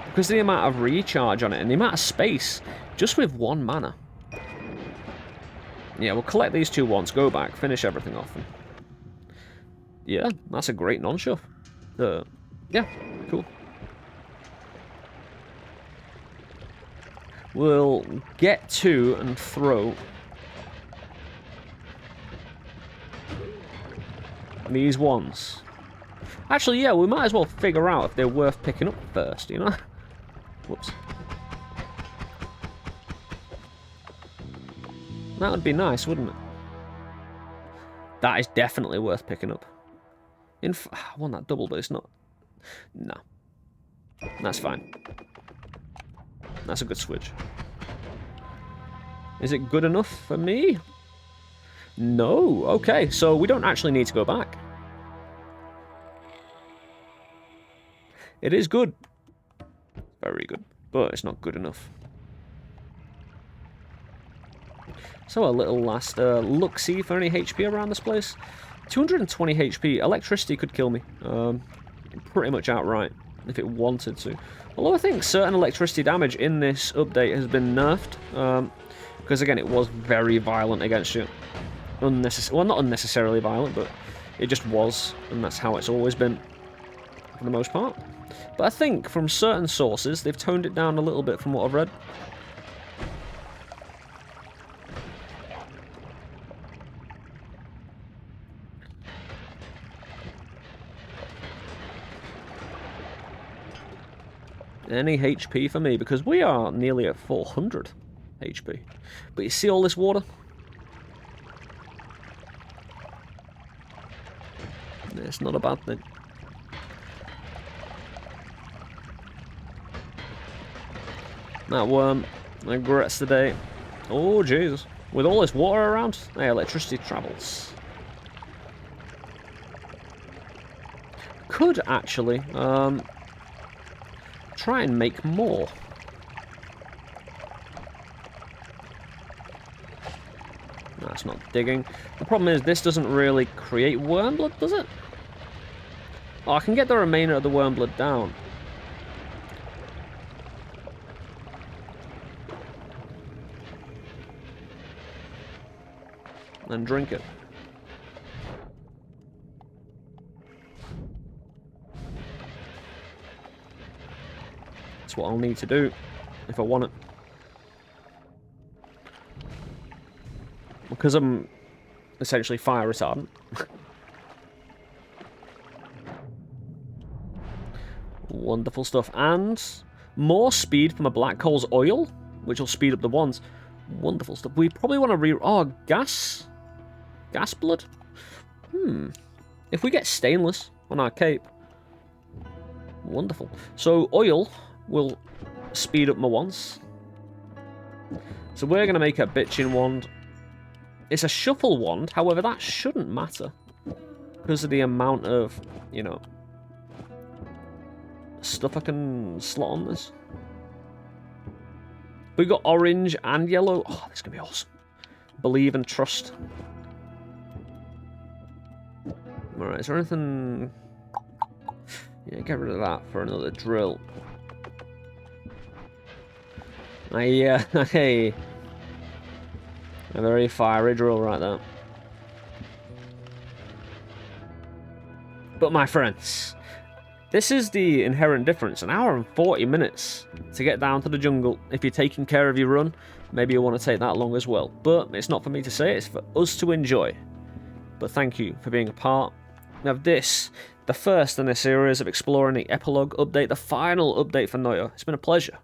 Speaker 2: Because of the amount of recharge on it and the amount of space, just with 1 mana. Yeah, we'll collect these 2 wands, go back, finish everything off. And yeah, that's a great non-shove. Yeah, cool. We'll get to and throw these ones. Actually, yeah, we might as well figure out if they're worth picking up first, you know? Whoops. That would be nice, wouldn't it? That is definitely worth picking up. I want that double, but it's not. No. That's fine. That's a good switch. Is it good enough for me? No. Okay, so we don't actually need to go back. It is good. Very good. But it's not good enough. So a little last look-see for any HP around this place. 220 HP. Electricity could kill me. Pretty much outright, if it wanted to. Although I think certain electricity damage in this update has been nerfed. Because again, it was very violent against you. Well, not unnecessarily violent, but it just was. And that's how it's always been, for the most part. But I think from certain sources, they've toned it down a little bit from what I've read. Any HP for me, because we are nearly at 400 HP. But you see all this water? It's not a bad thing. That worm regrets the day. Oh, Jesus. With all this water around, hey, electricity travels. Could actually, try and make more. That's not digging. The problem is this doesn't really create worm blood, does it? Oh, I can get the remainder of the worm blood down. And drink it. That's what I'll need to do if I want it. because I'm essentially fire retardant. Wonderful stuff. And more speed from a black coal's oil, which will speed up the wands. Wonderful stuff. We probably want to oh, gas? Gas blood? If we get stainless on our cape. Wonderful. So oil will speed up my wands. So we're going to make a bitchin' wand. It's a shuffle wand, however, that shouldn't matter. Because of the amount of, you know, stuff I can slot on this. We got orange and yellow. Oh, this is going to be awesome. Believe and trust. Alright, is there anything... Yeah, get rid of that for another drill. Hey. A very fiery drill right there. But my friends, this is the inherent difference. An hour and 40 minutes to get down to the jungle. If you're taking care of your run, maybe you want to take that long as well. But it's not for me to say, it's for us to enjoy. But thank you for being a part of this, the first in a series of exploring the epilogue update, the final update for Noita. It's been a pleasure.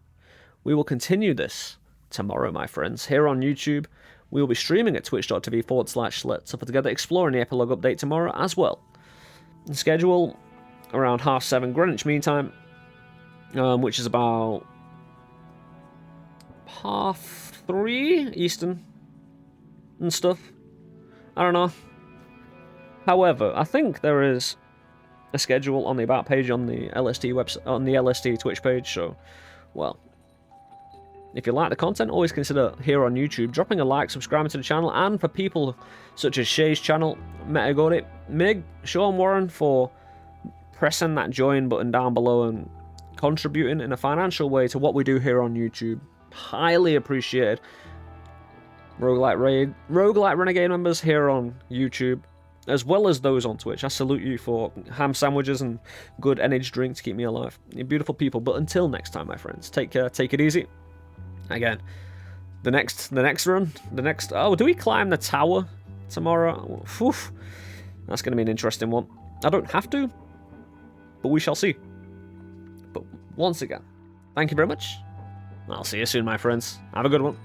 Speaker 2: We will continue this tomorrow, my friends, here on YouTube. We will be streaming at twitch.tv/Let's Suffer Together, exploring the epilogue update tomorrow as well. The schedule around 7:30 Greenwich Mean Time, which is about 3:30 Eastern and stuff. I don't know. However, I think there is a schedule on the About page on the LST website, on the LST Twitch page, so, well, if you like the content, always consider here on YouTube dropping a like, subscribing to the channel, and for people such as Shay's channel, Metagordy, Mig, Sean Warren for pressing that join button down below and contributing in a financial way to what we do here on YouTube. Highly appreciated. Roguelite Renegade members here on YouTube, as well as those on Twitch. I salute you for ham sandwiches and good energy drink to keep me alive. You're beautiful people. But until next time, my friends, take care, take it easy. Again, the next run, oh, do we climb the tower tomorrow? Whew, that's going to be an interesting one. I don't have to, but we shall see. But once again, thank you very much. I'll see you soon, my friends. Have a good one.